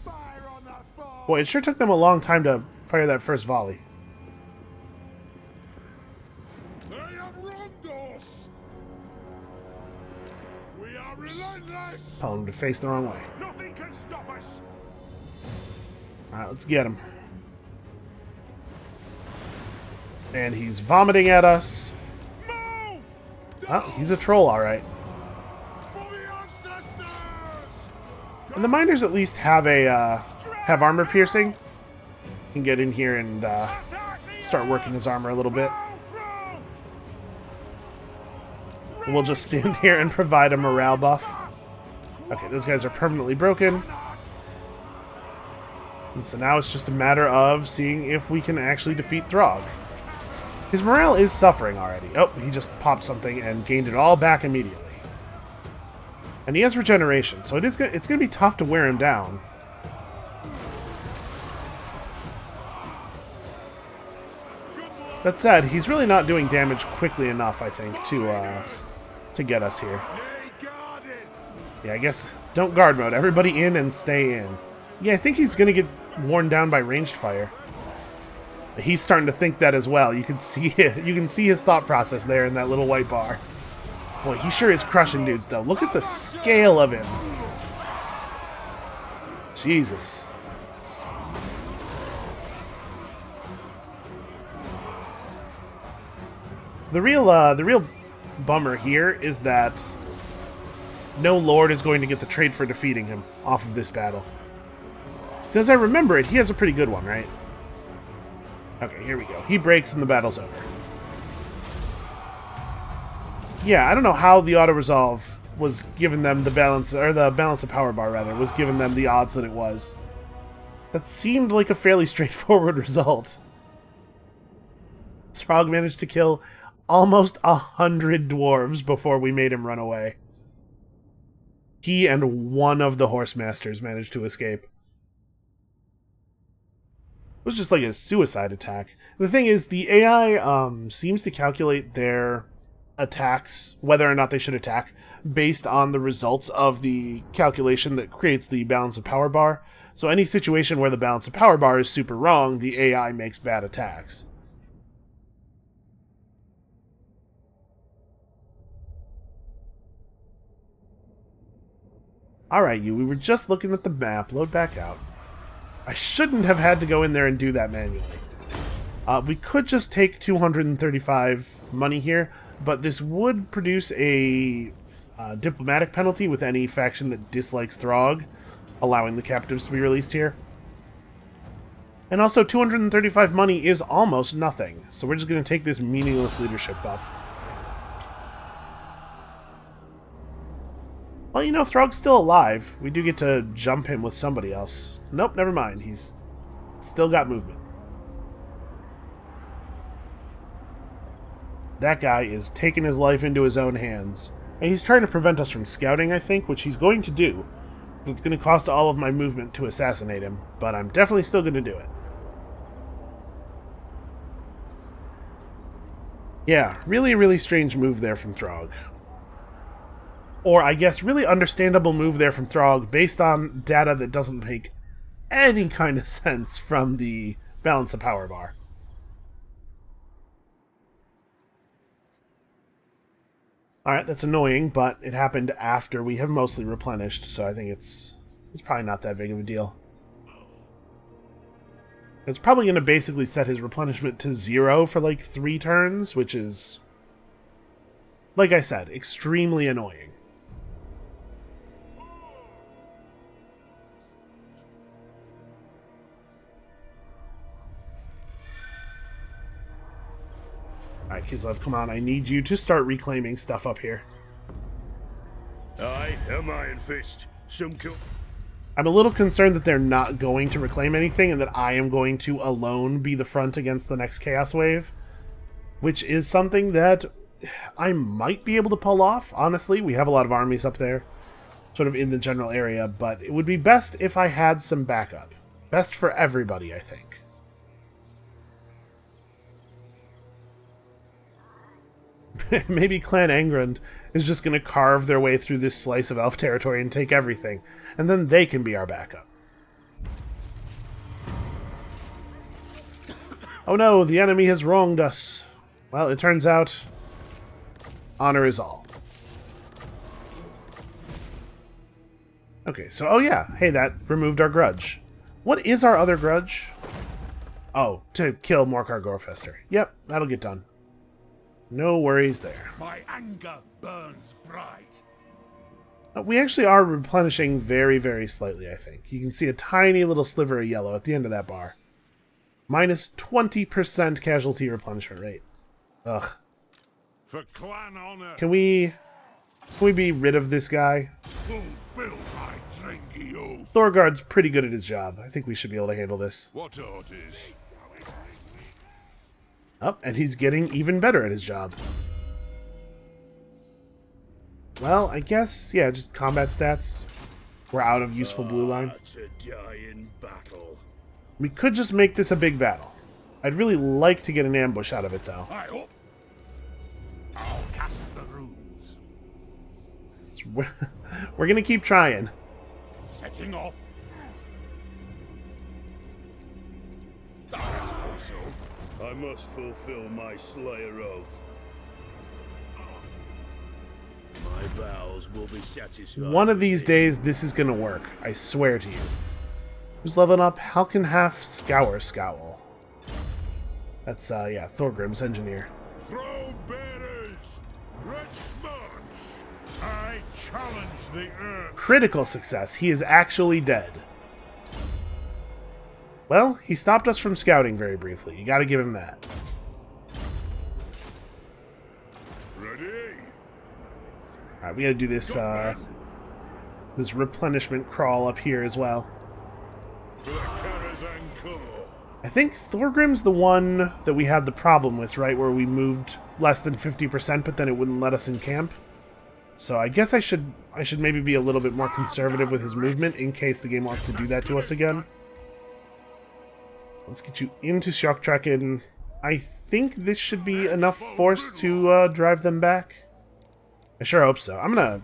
[SPEAKER 2] Fire on that foe.
[SPEAKER 1] Boy, it sure took them a long time to fire that first volley.
[SPEAKER 2] They have wronged us. We are relentless.
[SPEAKER 1] Tell them to face the wrong way.
[SPEAKER 2] Nothing can stop us.
[SPEAKER 1] Alright, let's get him. And he's vomiting at us.
[SPEAKER 2] Move.
[SPEAKER 1] Oh, he's a troll, alright.
[SPEAKER 2] For the ancestors.
[SPEAKER 1] And the miners at least have have armor piercing. He can get in here and start working his armor a little bit. We'll just stand here and provide a morale buff. Okay, those guys are permanently broken. And so now it's just a matter of seeing if we can actually defeat Throg. His morale is suffering already. Oh, he just popped something and gained it all back immediately. And he has regeneration, so it's going to be tough to wear him down. That said, he's really not doing damage quickly enough, I think, to get us here. Yeah, I guess don't guard mode. Everybody in and stay in. Yeah, I think he's going to get worn down by ranged fire. He's starting to think that as well. You can see it. You can see his thought process there in that little white bar. Boy, he sure is crushing dudes, though. Look at the scale of him. Jesus. The real bummer here is that no lord is going to get the trait for defeating him off of this battle. So as I remember it, he has a pretty good one, right? Okay, here we go. He breaks and the battle's over. Yeah, I don't know how the auto-resolve was giving them the balance, or the balance of power bar, rather, was giving them the odds that it was. That seemed like a fairly straightforward result. Throg managed to kill almost 100 dwarves before we made him run away. He and one of the horse masters managed to escape. It was just like a suicide attack. The thing is, the AI seems to calculate their attacks, whether or not they should attack, based on the results of the calculation that creates the balance of power bar. So any situation where the balance of power bar is super wrong, the AI makes bad attacks. Alright, we were just looking at the map. Load back out. I shouldn't have had to go in there and do that manually. We could just take 235 money here, but this would produce a diplomatic penalty with any faction that dislikes Throg, allowing the captives to be released here. And also, 235 money is almost nothing, so we're just going to take this meaningless leadership buff. Well, you know, Throg's still alive. We do get to jump him with somebody else. Nope, never mind. He's still got movement. That guy is taking his life into his own hands. And he's trying to prevent us from scouting, I think, which he's going to do. It's going to cost all of my movement to assassinate him, but I'm definitely still going to do it. Yeah, really, really strange move there from Throg. Or, I guess, really understandable move there from Throg based on data that doesn't make any kind of sense from the balance of power bar. Alright, that's annoying, but it happened after we have mostly replenished, so I think it's probably not that big of a deal. It's probably going to basically set his replenishment to 0 for like 3 turns, which is, like I said, extremely annoying. Alright, Kislev, come on. I need you to start reclaiming stuff up here.
[SPEAKER 3] Aye, am Iron Fist.
[SPEAKER 1] I'm a little concerned that they're not going to reclaim anything and that I am going to alone be the front against the next Chaos Wave, which is something that I might be able to pull off, honestly. We have a lot of armies up there, sort of in the general area, but it would be best if I had some backup. Best for everybody, I think. Maybe Clan Angrund is just going to carve their way through this slice of elf territory and take everything, and then they can be our backup. Oh no, the enemy has wronged us. Well, it turns out honor is all. Okay, so, oh yeah, hey, that removed our grudge. What is our other grudge? Oh, to kill Morkar Gorefester. Yep, that'll get done. No worries there.
[SPEAKER 2] My anger burns bright.
[SPEAKER 1] We actually are replenishing very, very slightly, I think. You can see a tiny little sliver of yellow at the end of that bar. Minus 20% casualty replenishment rate. Ugh.
[SPEAKER 2] For clan honor.
[SPEAKER 1] Can we be rid of this guy?
[SPEAKER 2] Fulfill my drinky oath.
[SPEAKER 1] Thorgard's pretty good at his job. I think we should be able to handle this.
[SPEAKER 2] What orders?
[SPEAKER 1] Oh, and he's getting even better at his job. Well, I guess, yeah, just combat stats. We're out of useful blue line.
[SPEAKER 3] To die in battle.
[SPEAKER 1] We could just make this a big battle. I'd really like to get an ambush out of it, though.
[SPEAKER 2] I hope. I'll cast the runes.
[SPEAKER 1] We're gonna keep trying.
[SPEAKER 2] Setting off. That's also.
[SPEAKER 3] I must fulfill my Slayer oath. My vows will be satisfied.
[SPEAKER 1] One of these days, this is gonna work. I swear to you. Who's leveling up? Halkenhalf Scour Scowl. That's, yeah, Thorgrim's engineer.
[SPEAKER 2] Throw bearers! Let's march! I challenge the earth!
[SPEAKER 1] Critical success. He is actually dead. Well, he stopped us from scouting very briefly. You gotta give him that.
[SPEAKER 2] Ready?
[SPEAKER 1] Alright, we gotta do this, this replenishment crawl up here as well.
[SPEAKER 2] For the Karazhan Corps.
[SPEAKER 1] I think Thorgrim's the one that we had the problem with, right? Where we moved less than 50%, but then it wouldn't let us in camp. So I guess I should maybe be a little bit more conservative with his movement in case the game wants to do that to us again. Let's get you into Sjoktrekken. I think this should be enough force to drive them back. I sure hope so. I'm gonna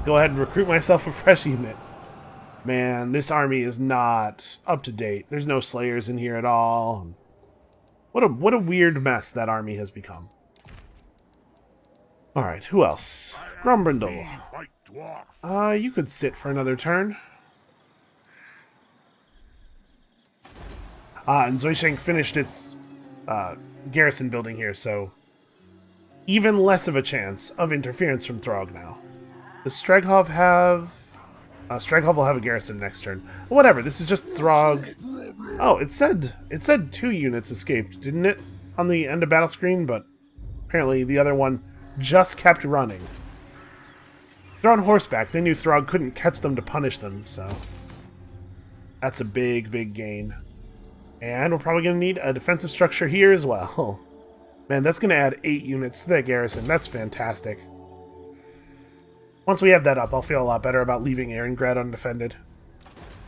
[SPEAKER 1] go ahead and recruit myself a fresh unit. Man, this army is not up to date. There's no slayers in here at all. What a weird mess that army has become. Alright, who else? Grombrindle. You could sit for another turn. And Zoishank finished its garrison building here, so even less of a chance of interference from Throg now. Does Streghov have... Streghov will have a garrison next turn. Whatever, this is just Throg. Oh, it said 2 units escaped, didn't it? On the end of battle screen, but apparently the other one just kept running. They're on horseback. They knew Throg couldn't catch them to punish them, so that's a big, big gain. And we're probably going to need a defensive structure here as well. Man, that's going to add 8 units to that garrison. That's fantastic. Once we have that up, I'll feel a lot better about leaving Eringrad undefended.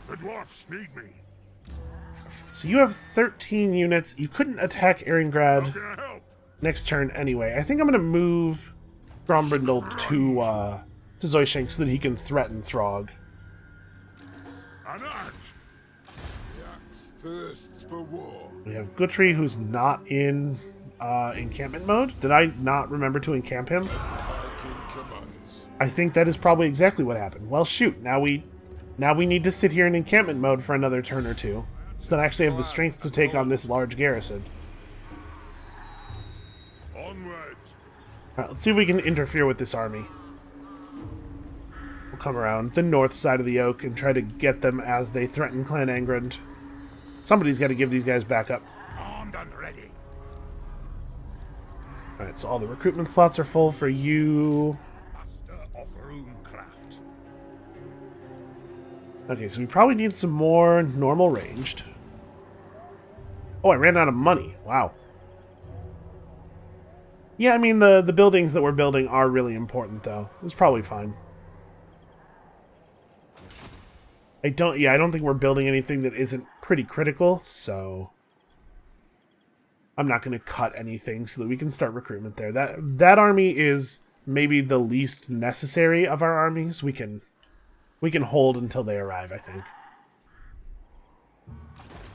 [SPEAKER 2] The dwarfs need me.
[SPEAKER 1] So you have 13 units. You couldn't attack Eringrad next turn anyway. I think I'm going to move Grombrindle to Zoishank so that he can threaten Throg.
[SPEAKER 2] An act. Thirsts for war.
[SPEAKER 1] We have Guthrie, who's not in encampment mode. Did I not remember to encamp him? I think that is probably exactly what happened. Well, shoot. Now we need to sit here in encampment mode for another turn or two, so that I actually have the strength to take on this large garrison.
[SPEAKER 2] Onward.
[SPEAKER 1] Alright, let's see if we can interfere with this army. We'll come around the north side of the oak and try to get them as they threaten Clan Angrand. Somebody's got to give these guys backup.
[SPEAKER 2] Armed and ready.
[SPEAKER 1] Alright, so all the recruitment slots are full for you.
[SPEAKER 2] Master of runecraft.
[SPEAKER 1] Okay, so we probably need some more normal ranged. Oh, I ran out of money. Wow. Yeah, I mean, the buildings that we're building are really important, though. It's probably fine. I don't think we're building anything that isn't pretty critical, so I'm not going to cut anything so that we can start recruitment there. That army is maybe the least necessary of our armies. We can hold until they arrive, I think.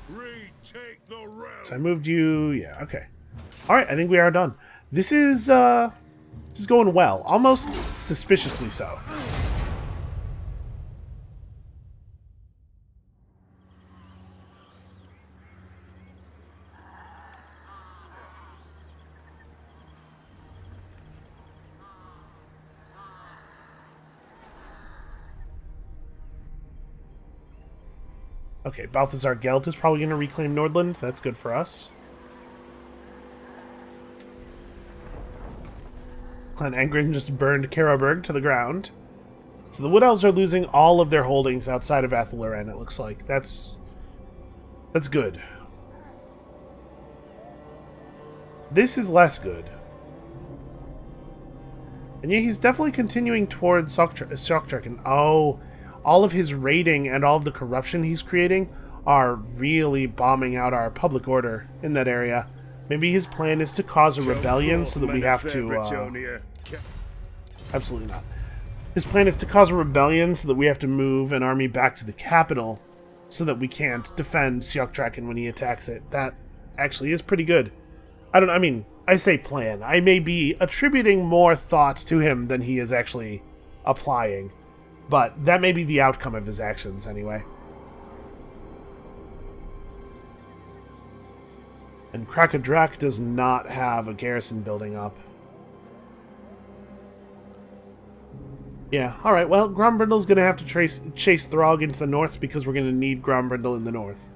[SPEAKER 2] Retake the realm.
[SPEAKER 1] So I moved you. Yeah, okay. All right, I think we are done. This is going well, almost suspiciously so. Okay, Balthazar Gelt is probably going to reclaim Nordland. That's good for us. Clan Angren just burned Karaberg to the ground. So the Wood Elves are losing all of their holdings outside of Atheleran, it looks like. That's good. This is less good. And yeah, he's definitely continuing towards Sjoktrekken. Oh, all of his raiding and all of the corruption he's creating are really bombing out our public order in that area. Maybe his plan is to cause a rebellion so that we have to... Absolutely not. His plan is to cause a rebellion so that we have to move an army back to the capital so that we can't defend Sjoktrekken when he attacks it. That actually is pretty good. I say plan. I may be attributing more thought to him than he is actually applying. But that may be the outcome of his actions, anyway. And Krakadrak does not have a garrison building up. Yeah, alright, well, Grombrindle's gonna have to chase Throg into the north because we're gonna need Grombrindle in the north.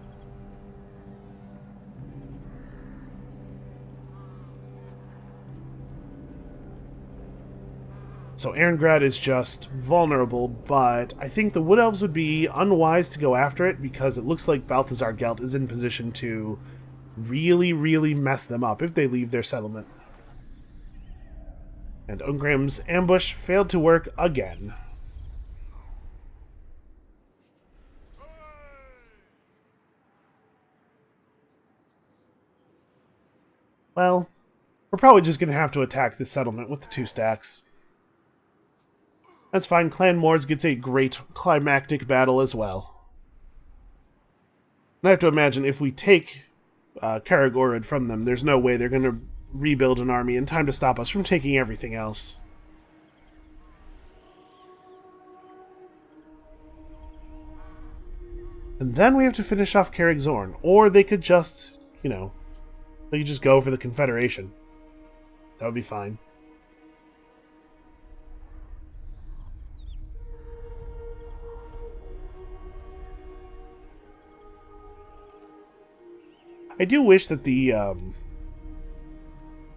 [SPEAKER 1] So Erengrad is just vulnerable, but I think the Wood Elves would be unwise to go after it because it looks like Balthazar Gelt is in position to really, really mess them up if they leave their settlement. And Ungrim's ambush failed to work again. Well, we're probably just going to have to attack this settlement with the 2 stacks. That's fine, Clan Mors gets a great climactic battle as well. And I have to imagine if we take Karagorid from them, there's no way they're going to rebuild an army in time to stop us from taking everything else. And then we have to finish off Carrickzorn, or they could just, you know, they could just go for the Confederation. That would be fine. I do wish that the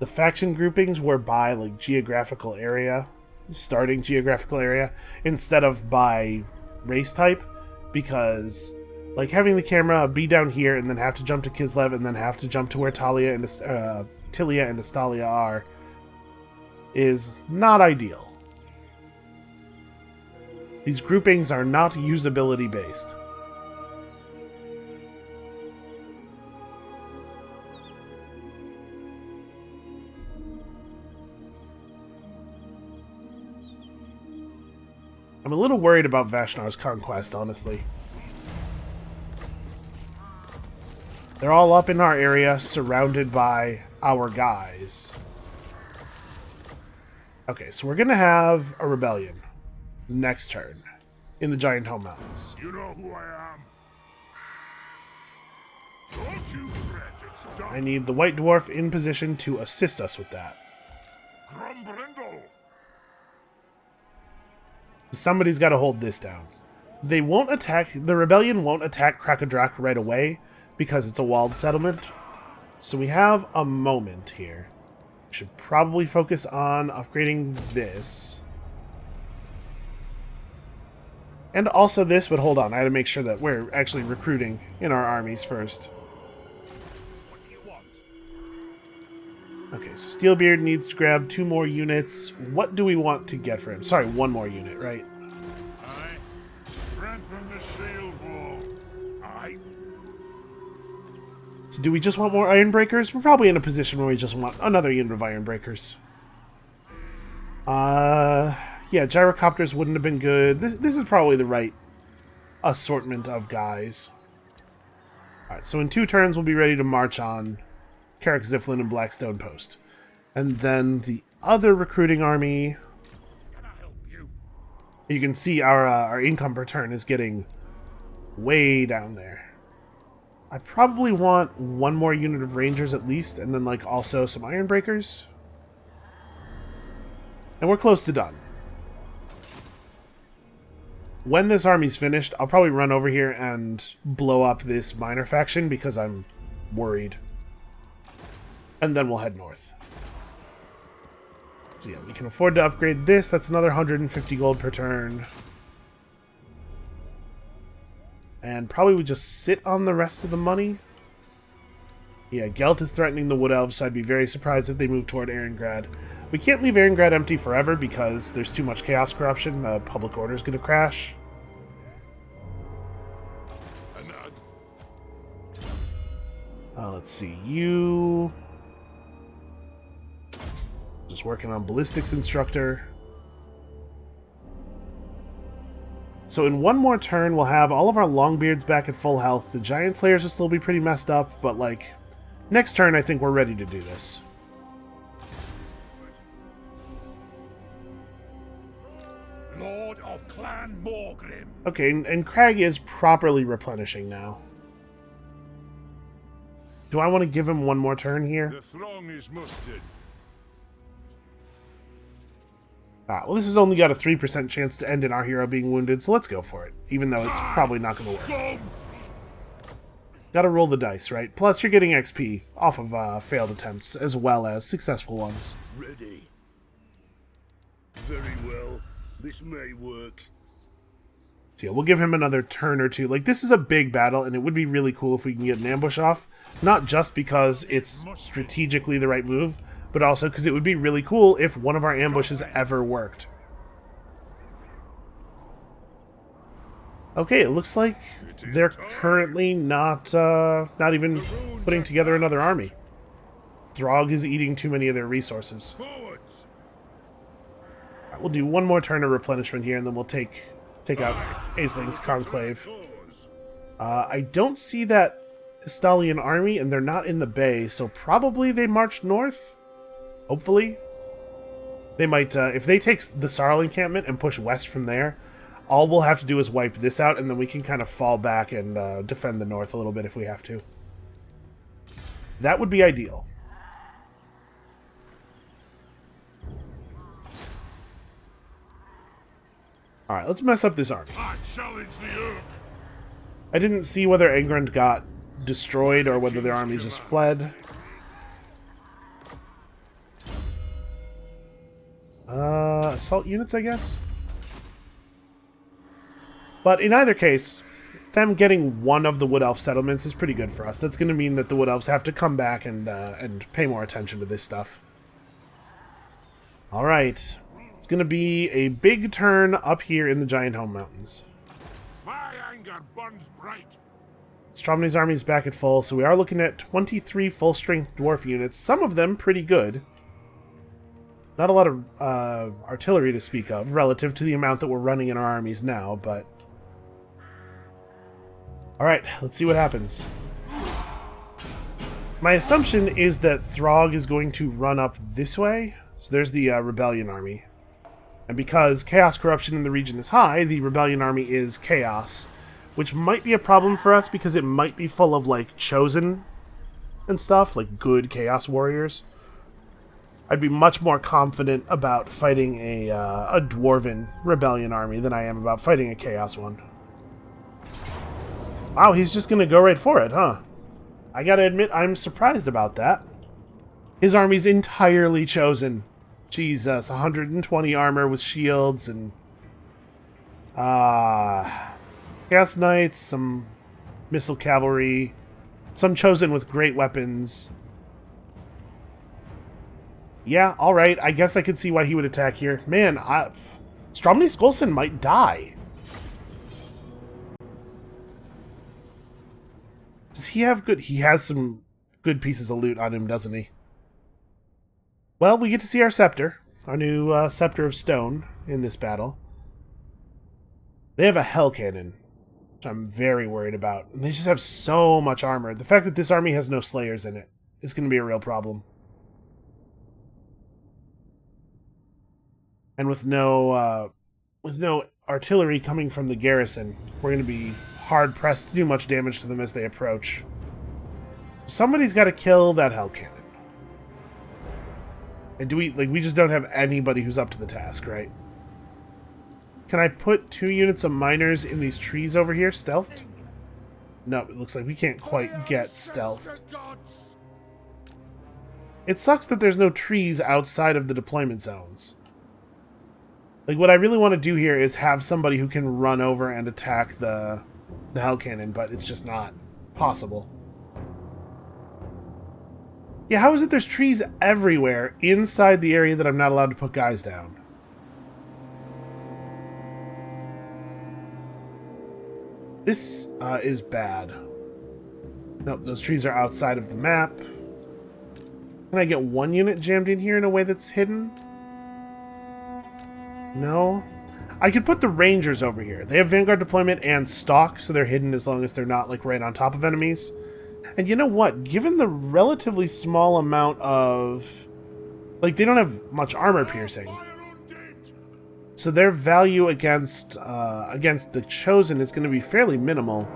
[SPEAKER 1] faction groupings were by like geographical area, starting geographical area, instead of by race type, because like having the camera be down here and then have to jump to Kislev and then have to jump to where Tilia and Estalia are is not ideal. These groupings are not usability based. I'm a little worried about Vashnar's conquest, honestly. They're all up in our area, surrounded by our guys. Okay, so we're gonna have a rebellion next turn in the Giant Home Mountains.
[SPEAKER 2] You know who I am. Don't you fret, it's done.
[SPEAKER 1] I need the White Dwarf in position to assist us with that.
[SPEAKER 2] Grombrindle.
[SPEAKER 1] Somebody's got to hold this down. They won't attack... The rebellion won't attack Krakadrak right away because it's a walled settlement. So we have a moment here. We should probably focus on upgrading this. And also this, but hold on. I had to make sure that we're actually recruiting in our armies first.
[SPEAKER 2] What do you want?
[SPEAKER 1] Okay, so Steelbeard needs to grab 2 more units. What do we want to get for him? Sorry, 1 more unit, right?
[SPEAKER 2] Aye. Strengthen the shield wall. Aye.
[SPEAKER 1] So do we just want more Iron Breakers? We're probably in a position where we just want another unit of Iron Breakers. Yeah, Gyrocopters wouldn't have been good. This is probably the right assortment of guys. Alright, so in 2 turns we'll be ready to march on Carrick Ziflin and Blackstone Post. And then the other recruiting army...
[SPEAKER 2] Can I help you?
[SPEAKER 1] You can see our income per turn is getting way down there. I probably want 1 more unit of Rangers at least, and then like also some Iron Breakers. And we're close to done. When this army's finished, I'll probably run over here and blow up this minor faction because I'm worried. And then we'll head north. So yeah, we can afford to upgrade this. That's another 150 gold per turn. And probably we just sit on the rest of the money. Yeah, Gelt is threatening the Wood Elves, so I'd be very surprised if they move toward Erengrad. We can't leave Erengrad empty forever because there's too much chaos corruption. The public order is going to crash. Let's see, you... Just working on Ballistics Instructor. So in 1 more turn, we'll have all of our Longbeards back at full health. The Giant Slayers will still be pretty messed up, but like, next turn I think we're ready to do this.
[SPEAKER 2] Lord of Clan Morgrim.
[SPEAKER 1] Okay, and Crag is properly replenishing now. Do I want to give him one more turn here?
[SPEAKER 3] The throng is mustered.
[SPEAKER 1] Well, this has only got a 3% chance to end in our hero being wounded, so let's go for it. Even though it's probably not going to work. Gotta roll the dice, right? Plus, you're getting XP off of failed attempts, as well as successful ones.
[SPEAKER 3] Ready. Very well. This may work.
[SPEAKER 1] So yeah, we'll give him another turn or two. Like, this is a big battle, and it would be really cool if we can get an ambush off. Not just because it's strategically the right move, but also because it would be really cool if one of our ambushes ever worked. Okay, it looks like they're currently not even putting together another army. Throg is eating too many of their resources.
[SPEAKER 3] Forwards.
[SPEAKER 1] Right, we'll do one more turn of replenishment here, and then we'll take out Aisling's Conclave. I don't see that Histalian army, and they're not in the bay, so probably they marched north? Hopefully. They might, if they take the Sarl encampment and push west from there, all we'll have to do is wipe this out, and then we can kind of fall back and defend the north a little bit if we have to. That would be ideal. Alright, let's mess up this army.
[SPEAKER 2] I challenge the Urk.
[SPEAKER 1] I didn't see whether Engrund got destroyed or whether their army just fled. Assault units, I guess? But in either case, them getting one of the Wood Elf settlements is pretty good for us. That's going to mean that the Wood Elves have to come back and pay more attention to this stuff. Alright. It's going to be a big turn up here in the Giant Home Mountains.
[SPEAKER 2] My anger burns bright.
[SPEAKER 1] Stromney's army is back at full, so we are looking at 23 full-strength dwarf units, some of them pretty good. Not a lot of artillery to speak of, relative to the amount that we're running in our armies now, but... Alright, let's see what happens. My assumption is that Throg is going to run up this way. So there's the Rebellion army. And because chaos corruption in the region is high, the Rebellion army is chaos. Which might be a problem for us because it might be full of, like, chosen and stuff, like good chaos warriors. I'd be much more confident about fighting a Dwarven Rebellion army than I am about fighting a Chaos one. Wow, he's just going to go right for it, huh? I gotta admit, I'm surprised about that. His army's entirely chosen. Jesus, 120 armor with shields and... Chaos Knights, some Missile Cavalry, some chosen with great weapons... Yeah, alright, I guess I could see why he would attack here. Man, Stromney Skolson might die. Does he have good... He has some good pieces of loot on him, doesn't he? Well, we get to see our scepter. Our new scepter of stone in this battle. They have a hell cannon, which I'm very worried about. And they just have so much armor. The fact that this army has no slayers in it is going to be a real problem. And with no artillery coming from the garrison, we're going to be hard-pressed to do much damage to them as they approach. Somebody's got to kill that hell cannon. And we just don't have anybody who's up to the task, right? Can I put 2 units of miners in these trees over here, stealthed? No, it looks like we can't quite get stealthed. It sucks that there's no trees outside of the deployment zones. Like, what I really want to do here is have somebody who can run over and attack the hell cannon, but it's just not possible. Yeah, how is it there's trees everywhere inside the area that I'm not allowed to put guys down? This is bad. Nope, those trees are outside of the map. Can I get 1 unit jammed in here in a way that's hidden? No. I could put the Rangers over here. They have Vanguard deployment and stalk, so they're hidden as long as they're not, like, right on top of enemies. And you know what? Given the relatively small amount of... Like, they don't have much armor piercing. So their value against the Chosen is going to be fairly minimal.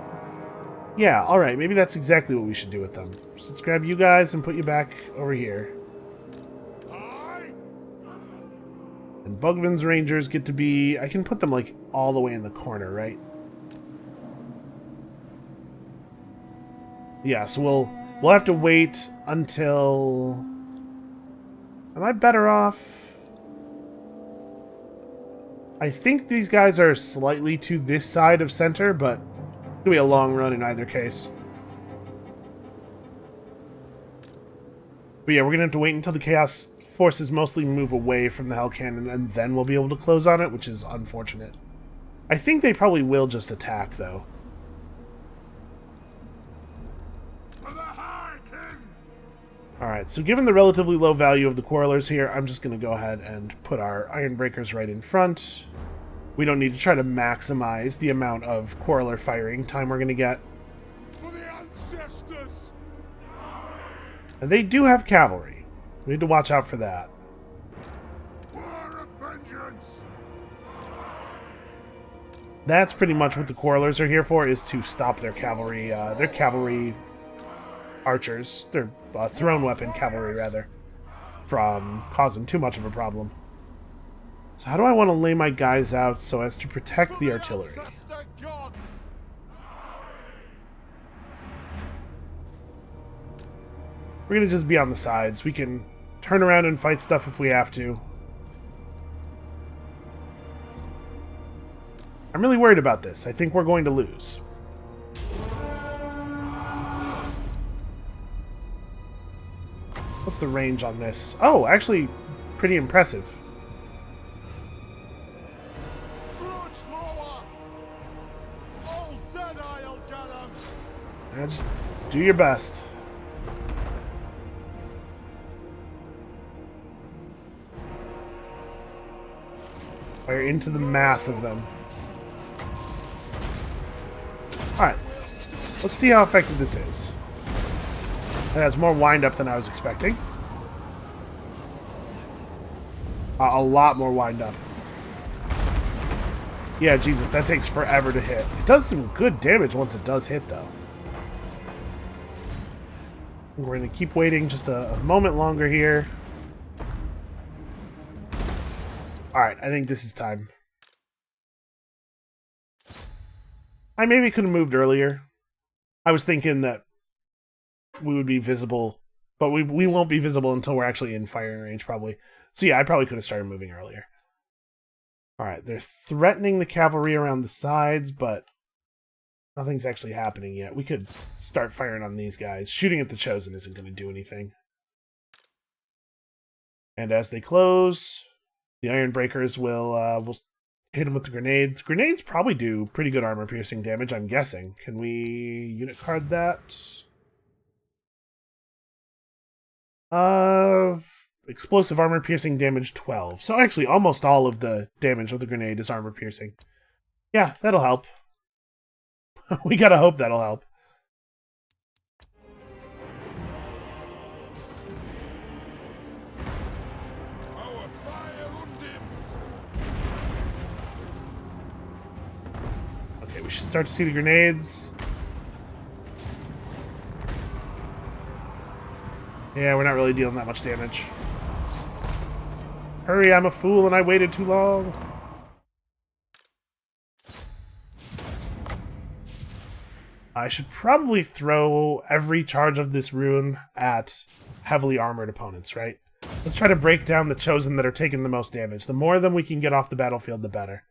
[SPEAKER 1] Yeah, alright, maybe that's exactly what we should do with them. So let's grab you guys and put you back over here. And Bugman's Rangers get to be... I can put them, like, all the way in the corner, right? Yeah, so we'll have to wait until... Am I better off? I think these guys are slightly to this side of center, but it'll be a long run in either case. But yeah, we're gonna have to wait until the Chaos Forces mostly move away from the Hell Cannon, and then we'll be able to close on it, which is unfortunate. I think they probably will just attack, though. Alright, so given the relatively low value of the Quarrelers here, I'm just going to go ahead and put our Iron Breakers right in front. We don't need to try to maximize the amount of Quarreler firing time we're going to get.
[SPEAKER 2] For the ancestors!
[SPEAKER 1] And they do have cavalry. We need to watch out for that.
[SPEAKER 2] War of vengeance!
[SPEAKER 1] That's pretty much what the Quarrelers are here for, is to stop their cavalry archers, their thrown weapon cavalry, rather, from causing too much of a problem. So how do I want to lay my guys out so as to protect the artillery? We're going to just be on the sides. We can turn around and fight stuff if we have to. I'm really worried about this. I think we're going to lose. What's the range on this? Oh, actually, pretty impressive. Yeah, just do your best. Fire into the mass of them. Alright. Let's see how effective this is. It has more wind-up than I was expecting. A lot more wind-up. Yeah, Jesus, that takes forever to hit. It does some good damage once it does hit, though. We're going to keep waiting just a moment longer here. Alright, I think this is time. I maybe could have moved earlier. I was thinking that we would be visible, but we won't be visible until we're actually in firing range, probably. So yeah, I probably could have started moving earlier. Alright, they're threatening the cavalry around the sides, but nothing's actually happening yet. We could start firing on these guys. Shooting at the Chosen isn't going to do anything. And as they close, the Iron Breakers will hit them with the grenades. Grenades probably do pretty good armor-piercing damage, I'm guessing. Can we unit card that? Explosive armor-piercing damage 12. So actually, almost all of the damage of the grenade is armor-piercing. Yeah, that'll help. We gotta hope that'll help. Okay, we should start to see the grenades. Yeah, we're not really dealing that much damage. Hurry, I'm a fool and I waited too long. I should probably throw every charge of this rune at heavily armored opponents, right? Let's try to break down the Chosen that are taking the most damage. The more of them we can get off the battlefield, the better.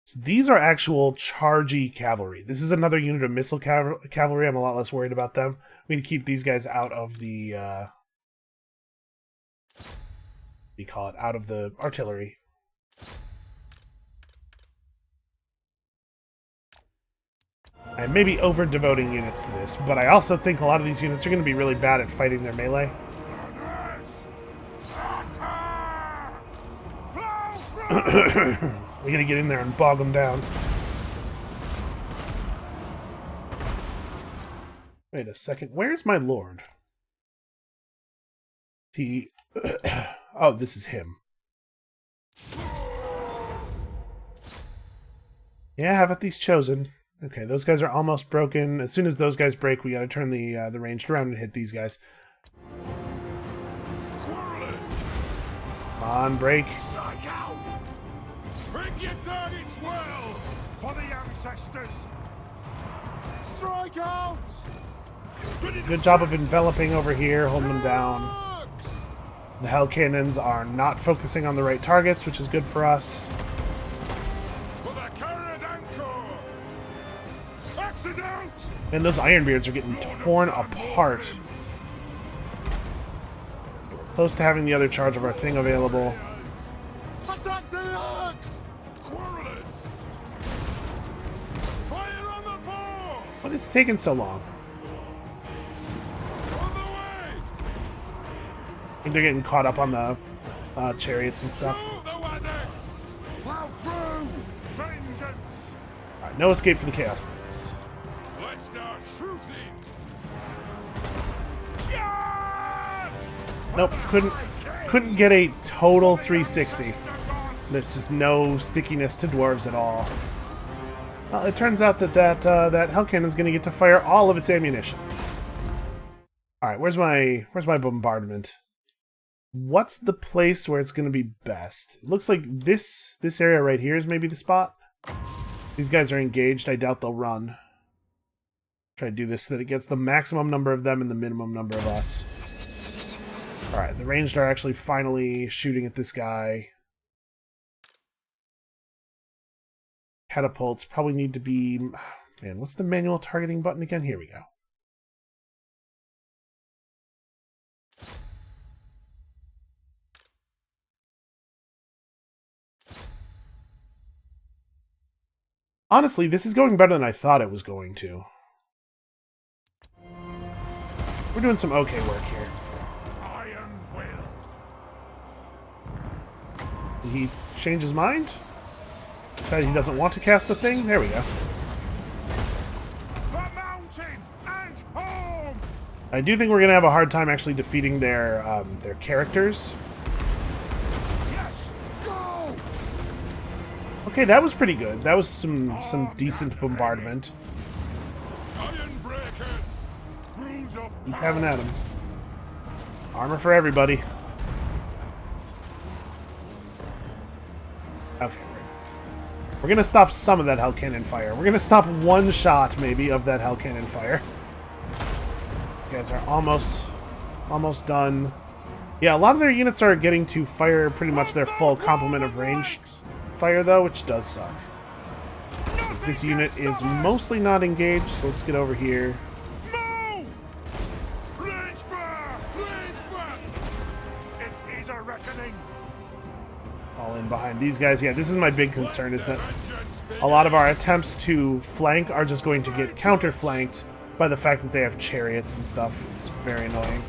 [SPEAKER 1] So these are actual chargey cavalry. This is another unit of missile cavalry. I'm a lot less worried about them. We need to keep these guys out of the... what do you call it? Out of the artillery. I may be over-devoting units to this, but I also think a lot of these units are going to be really bad at fighting their melee. We gotta get in there and bog them down. Wait a second. Where's my lord? Oh, this is him. Yeah, have at these chosen. Okay, those guys are almost broken. As soon as those guys break, we gotta turn the ranged around and hit these guys. Come on, break.
[SPEAKER 2] Strike out! Bring your targets well for the ancestors! Strike out!
[SPEAKER 1] Good job of enveloping over here, holding them down. The hell cannons are not focusing on the right targets, which is good for us.
[SPEAKER 2] For the carrier's anchor! Axes out!
[SPEAKER 1] And those Ironbeards are getting torn apart. We're close to having the other charge of our thing available.
[SPEAKER 2] Attack the axe! Quarrelers! Fire on the ball!
[SPEAKER 1] What is taking so long?
[SPEAKER 2] On the way!
[SPEAKER 1] I think they're getting caught up on the chariots and stuff.
[SPEAKER 2] Shoot the Wazzards! Plow through! Vengeance!
[SPEAKER 1] Alright, no escape for the Chaos Knights.
[SPEAKER 2] Let's start shooting! Charge!
[SPEAKER 1] Nope, couldn't get a total 360. There's just no stickiness to dwarves at all. Well, it turns out that that hell cannon's going to get to fire all of its ammunition. All right, where's my bombardment? What's the place where it's going to be best? It looks like this area right here is maybe the spot. These guys are engaged. I doubt they'll run. Try to do this so that it gets the maximum number of them and the minimum number of us. All right, the ranged are actually finally shooting at this guy. Catapults probably need to be... Man, what's the manual targeting button again? Here we go. Honestly, this is going better than I thought it was going to. We're doing some okay work here.
[SPEAKER 2] Iron-willed.
[SPEAKER 1] Did he change his mind? Decided he doesn't want to cast the thing? There we go.
[SPEAKER 2] For mountain and home!
[SPEAKER 1] I do think we're going to have a hard time actually defeating their characters.
[SPEAKER 2] Yes! Go!
[SPEAKER 1] Okay, that was pretty good. That was some decent bombardment.
[SPEAKER 2] Iron breakers! Rules of
[SPEAKER 1] Keep having at him. Armor for everybody. Okay. We're going to stop some of that hell cannon fire. We're going to stop one shot, maybe, of that hell cannon fire. These guys are almost done. Yeah, a lot of their units are getting to fire pretty much their full complement of range fire, though, which does suck. This unit is mostly not engaged, so let's get over here.
[SPEAKER 2] move! Range fire! Range fast! It is a reckoning!
[SPEAKER 1] All in behind these guys. Yeah, this is my big concern, is that a lot of our attempts to flank are just going to get counter-flanked by the fact that they have chariots and stuff. It's very annoying.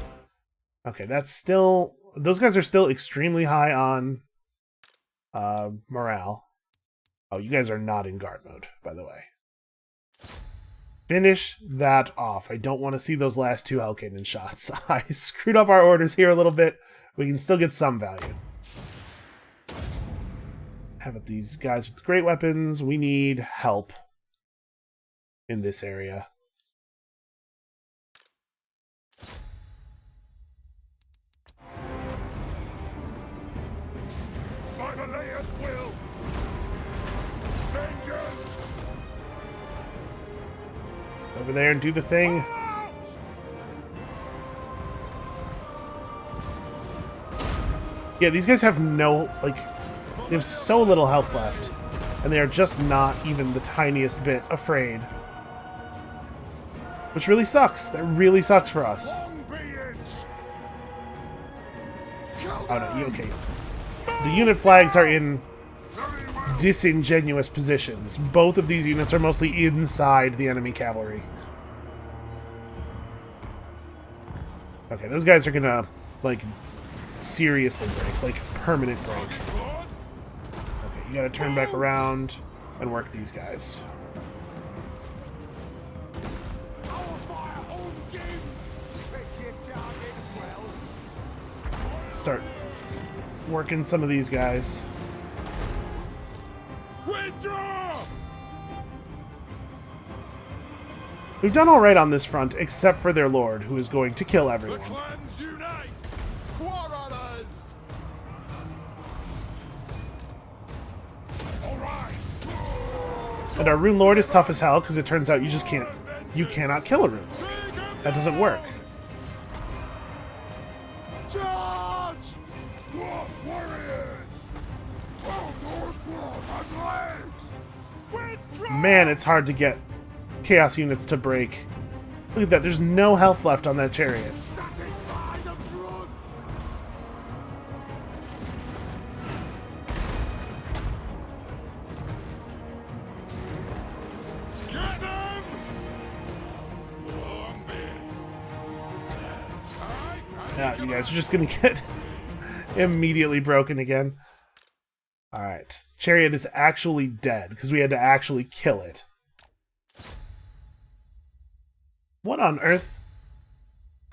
[SPEAKER 1] Okay, that's still... Those guys are still extremely high on morale. Oh, you guys are not in guard mode, by the way. Finish that off. I don't want to see those last two hell cannon shots. I screwed up our orders here a little bit. We can still get some value. Have it these guys with great weapons. We need help in this area.
[SPEAKER 2] By the layer's will! Vengeance!
[SPEAKER 1] Over there and do the thing.
[SPEAKER 2] Out!
[SPEAKER 1] Yeah, these guys have no, like, they have so little health left. And they are just not even the tiniest bit afraid. Which really sucks. That really sucks for us.
[SPEAKER 2] Long be it!
[SPEAKER 1] Oh no, you okay. The unit flags are in disingenuous positions. Both of these units are mostly inside the enemy cavalry. Okay, those guys are gonna, like, seriously break. Like, permanent break. Okay, you gotta turn back around and work these guys. Start working some of these guys.
[SPEAKER 2] Withdraw!
[SPEAKER 1] We've done alright on this front, except for their lord, who is going to kill everyone.
[SPEAKER 2] The clans unite! Quarrelers! Alright!
[SPEAKER 1] And our rune lord is tough as hell, because it turns out you cannot kill a rune lord. That doesn't work.
[SPEAKER 2] Charge! Dwarf warriors! Those dwarf and legs! Withdraw!
[SPEAKER 1] Man, it's hard to get chaos units to break. Look at that, there's no health left on that chariot.
[SPEAKER 2] Satisfy the brutes! Get them! Long this.
[SPEAKER 1] Yeah, you guys are just gonna get immediately broken again. Alright. Chariot is actually dead, because we had to actually kill it. What on earth?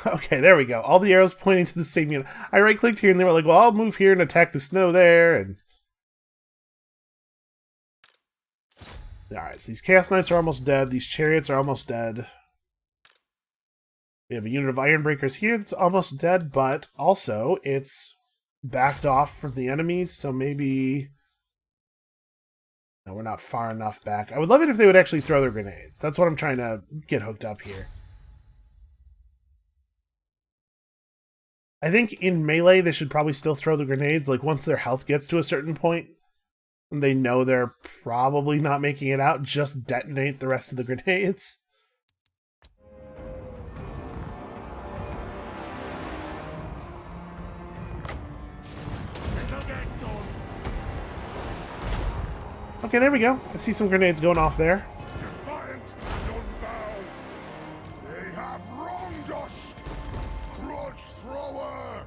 [SPEAKER 1] Okay, there we go. All the arrows pointing to the same unit. I right-clicked here, and they were like, well, I'll move here and attack the snow there, and... Alright, so these Chaos Knights are almost dead. These Chariots are almost dead. We have a unit of Ironbreakers here that's almost dead, but also it's backed off from the enemies, so maybe... No, we're not far enough back. I would love it if they would actually throw their grenades. That's what I'm trying to get hooked up here. I think in melee they should probably still throw the grenades, like once their health gets to a certain point, and they know they're probably not making it out, just detonate the rest of the grenades. Okay, there we go. I see some grenades going off there.
[SPEAKER 2] Defiant and unbound. They have wronged us. Grudge thrower.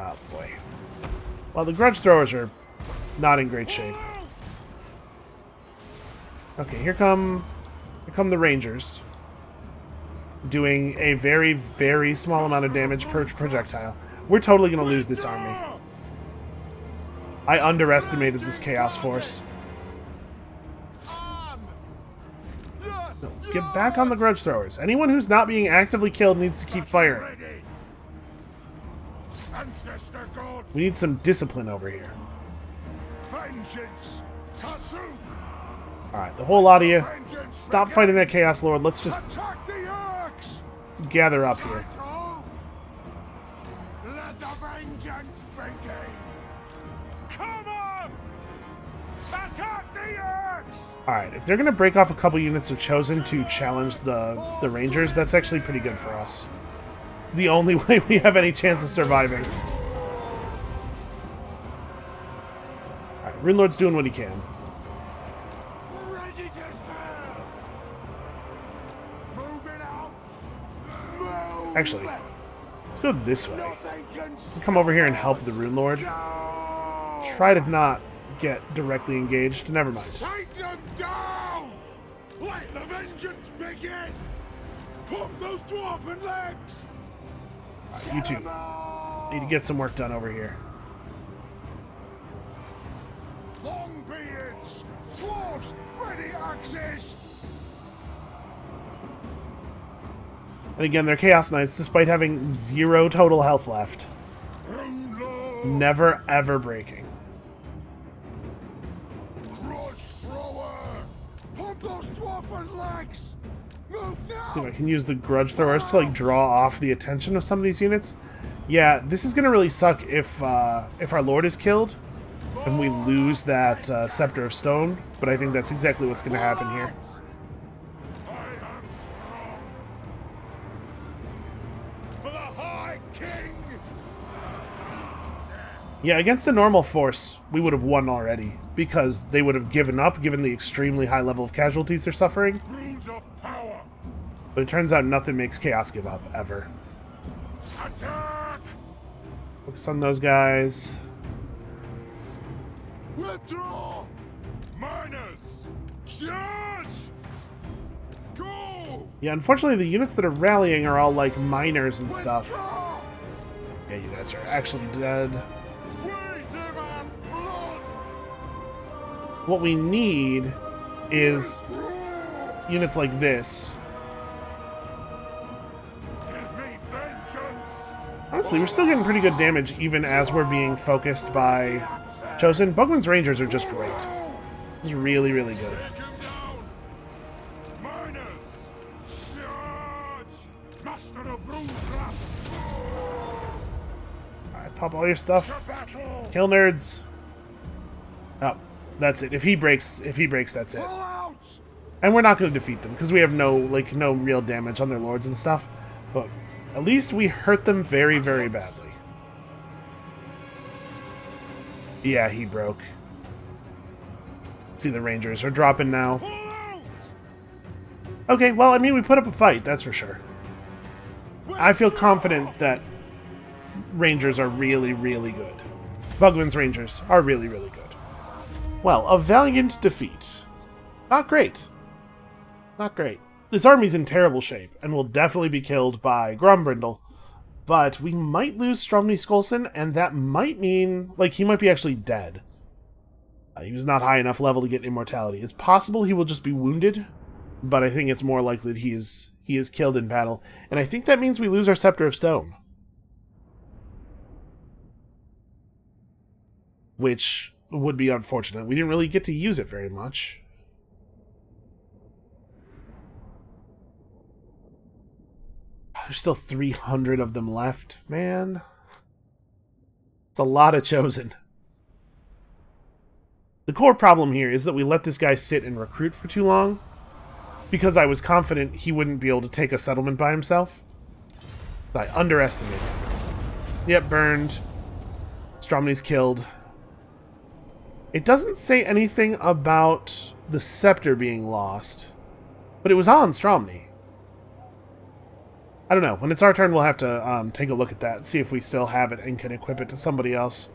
[SPEAKER 1] Oh boy. Well, the grudge throwers are not in great shape. Okay, here come the Rangers. Doing a very, very small amount of damage per projectile. We're totally going to lose this army. I underestimated this Chaos Force. No, get back on the grudge throwers. Anyone who's not being actively killed needs to keep firing.
[SPEAKER 2] Ancestor God.
[SPEAKER 1] We need some discipline over here.
[SPEAKER 2] Vengeance. Kasuk.
[SPEAKER 1] Alright, the whole lot of you, stop fighting that Chaos Lord. Let's just
[SPEAKER 2] Attack the Urks.
[SPEAKER 1] gather up here.
[SPEAKER 2] Let the vengeance begin. Come on. Attack the Urks.
[SPEAKER 1] Alright, if they're going to break off a couple units of Chosen to challenge the Rangers, that's actually pretty good for us. It's the only way we have any chance of surviving. Alright, Rune Lord's doing what he can.
[SPEAKER 2] Ready to serve. Moving out. Move.
[SPEAKER 1] Actually, let's go this way.
[SPEAKER 2] Nothing can
[SPEAKER 1] Come over here and help the Rune Lord.
[SPEAKER 2] stop.
[SPEAKER 1] Try to not get directly engaged. Never mind.
[SPEAKER 2] Take them down. Let the vengeance begin. Pump those dwarven legs.
[SPEAKER 1] Alright, you two need to get some work done over here.
[SPEAKER 2] Long beards. Dwarves. Ready axes.
[SPEAKER 1] And again, they're Chaos Knights, despite having 0 total health left.
[SPEAKER 2] Rune Lord.
[SPEAKER 1] Never, ever breaking.
[SPEAKER 2] Grudge thrower. Pump those dwarven legs. Move now.
[SPEAKER 1] See if I can use the grudge throwers to like draw off the attention of some of these units. Yeah, this is gonna really suck if our lord is killed and we lose that scepter of stone. But I think that's exactly what's gonna happen here.
[SPEAKER 2] I am strong. For the High King.
[SPEAKER 1] Yeah, against a normal force, we would have won already because they would have given up given the extremely high level of casualties they're suffering.
[SPEAKER 2] Runes of power.
[SPEAKER 1] But it turns out nothing makes Chaos give up ever.
[SPEAKER 2] Attack.
[SPEAKER 1] Focus on those guys.
[SPEAKER 2] Withdraw. Miners. Charge. Go.
[SPEAKER 1] Yeah, unfortunately the units that are rallying are all like miners and stuff.
[SPEAKER 2] Withdraw.
[SPEAKER 1] Yeah, you guys are actually dead.
[SPEAKER 2] We demand blood.
[SPEAKER 1] What we need is units like this Honestly, we're still getting pretty good damage even as we're being focused by Chosen. Bugman's Rangers are just great. It's really, really good. Alright, pop all your stuff. Kill nerds. Oh, that's it. If he breaks, that's it. And we're not going to defeat them because we have no real damage on their lords and stuff. But at least we hurt them very, very badly. Yeah, he broke. See, the Rangers are dropping now. Okay, well, I mean, we put up a fight, that's for sure. I feel confident that Rangers are really, really good. Bugman's Rangers are really, really good. Well, a valiant defeat. Not great. Not great. This army's in terrible shape, and will definitely be killed by Grombrindle. But we might lose Stromny Skolson, and that might mean, like, he might be actually dead. He was not high enough level to get immortality. It's possible he will just be wounded, but I think it's more likely that he is killed in battle. And I think that means we lose our Scepter of Stone. Which would be unfortunate. We didn't really get to use it very much. There's still 300 of them left. Man. It's a lot of Chosen. The core problem here is that we let this guy sit and recruit for too long. Because I was confident he wouldn't be able to take a settlement by himself. I underestimated. Yep, burned. Stromny's killed. It doesn't say anything about the scepter being lost. But it was on Stromny. I don't know. When it's our turn, we'll have to take a look at that. See if we still have it and can equip it to somebody else.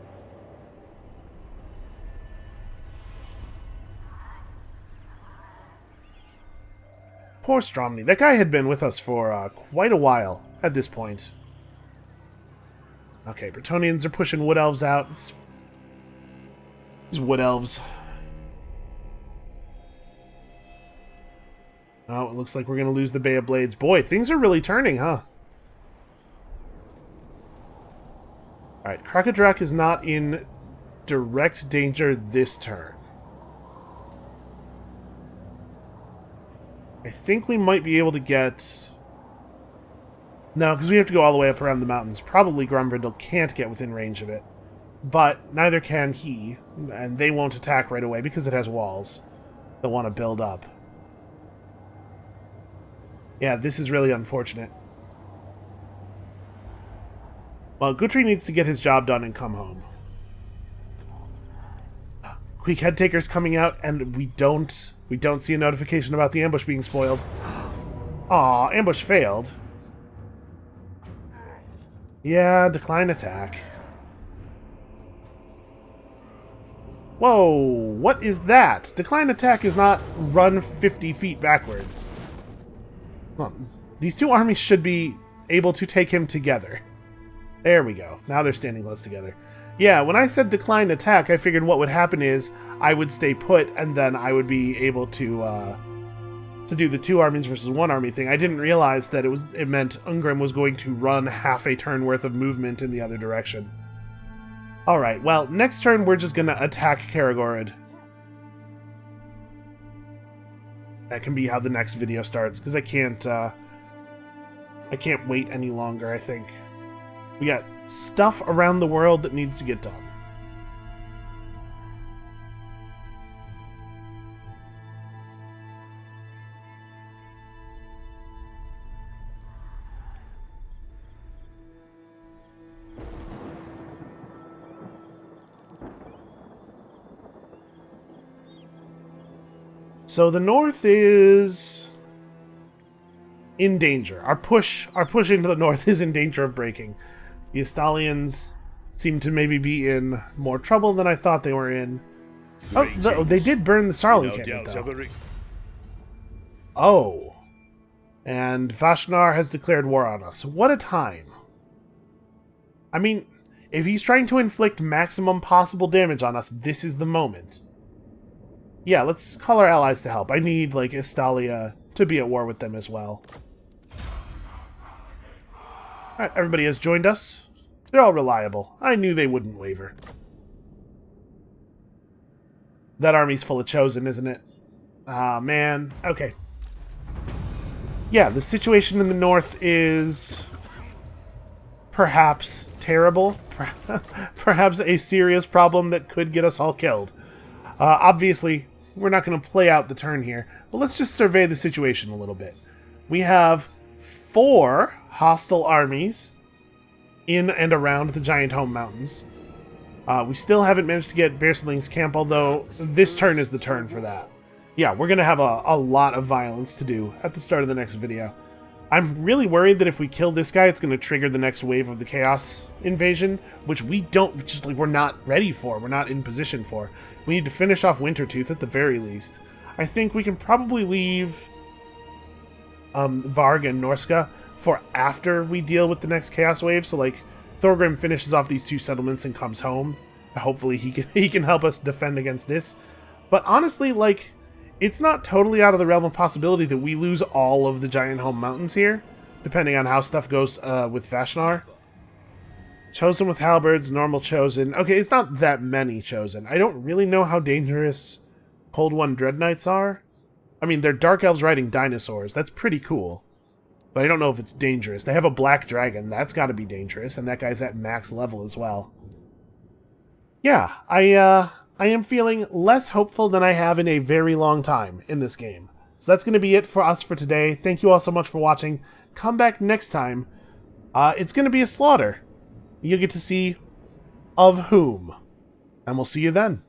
[SPEAKER 1] Poor Stromny. That guy had been with us for quite a while at this point. Okay, Bretonnians are pushing Wood Elves out. These Wood Elves. Oh, it looks like we're going to lose the Bay of Blades. Boy, things are really turning, huh? Alright, Krakadrak is not in direct danger this turn. I think we might be able to get... No, because we have to go all the way up around the mountains. Probably Grombrindle can't get within range of it. But neither can he, and they won't attack right away because it has walls. They'll want to build up. Yeah, this is really unfortunate. Well, Guthrie needs to get his job done and come home. Quick Head Taker's coming out, and we don't see a notification about the ambush being spoiled. Aw, ambush failed. Yeah, decline attack. Whoa, what is that? Decline attack is not run 50 feet backwards. Well, these two armies should be able to take him together. There we go. Now they're standing close together. Yeah, when I said decline attack, I figured what would happen is I would stay put, and then I would be able to do the two armies versus one army thing. I didn't realize that it meant Ungrim was going to run half a turn worth of movement in the other direction. Alright, well, next turn we're just gonna attack Karagorid. That can be how the next video starts, because I can't wait any longer, I think. We got stuff around the world that needs to get done. So the north is in danger. Our push into the north is in danger of breaking. The Estalians seem to maybe be in more trouble than I thought they were in. Oh, they did burn the Sarl encampment, though. Oh. And Vashnar has declared war on us. What a time. I mean, if he's trying to inflict maximum possible damage on us, this is the moment. Yeah, let's call our allies to help. I need, like, Estalia to be at war with them as well. Alright, everybody has joined us. They're all reliable. I knew they wouldn't waver. That army's full of Chosen, isn't it? Ah, man. Okay. Yeah, the situation in the north is perhaps terrible. Perhaps a serious problem that could get us all killed. Obviously, we're not going to play out the turn here, but let's just survey the situation a little bit. We have 4 hostile armies in and around the Giant Home Mountains. We still haven't managed to get Bearsling's camp, although this turn is the turn for that. Yeah, we're going to have a lot of violence to do at the start of the next video. I'm really worried that if we kill this guy, it's going to trigger the next wave of the Chaos invasion, which we're not ready for. We're not in position for. We need to finish off Wintertooth at the very least. I think we can probably leave Varg and Norska for after we deal with the next Chaos wave. So, like, Thorgrim finishes off these 2 settlements and comes home. Hopefully he can help us defend against this. But honestly, like, it's not totally out of the realm of possibility that we lose all of the Giant Home Mountains here, depending on how stuff goes with Vashnar. Chosen with halberds, normal Chosen. Okay, it's not that many Chosen. I don't really know how dangerous Cold One Dread Knights are. I mean, they're Dark Elves riding dinosaurs. That's pretty cool. But I don't know if it's dangerous. They have a black dragon. That's got to be dangerous. And that guy's at max level as well. Yeah, I am feeling less hopeful than I have in a very long time in this game. So that's going to be it for us for today. Thank you all so much for watching. Come back next time. It's going to be a slaughter. You'll get to see of whom. And we'll see you then.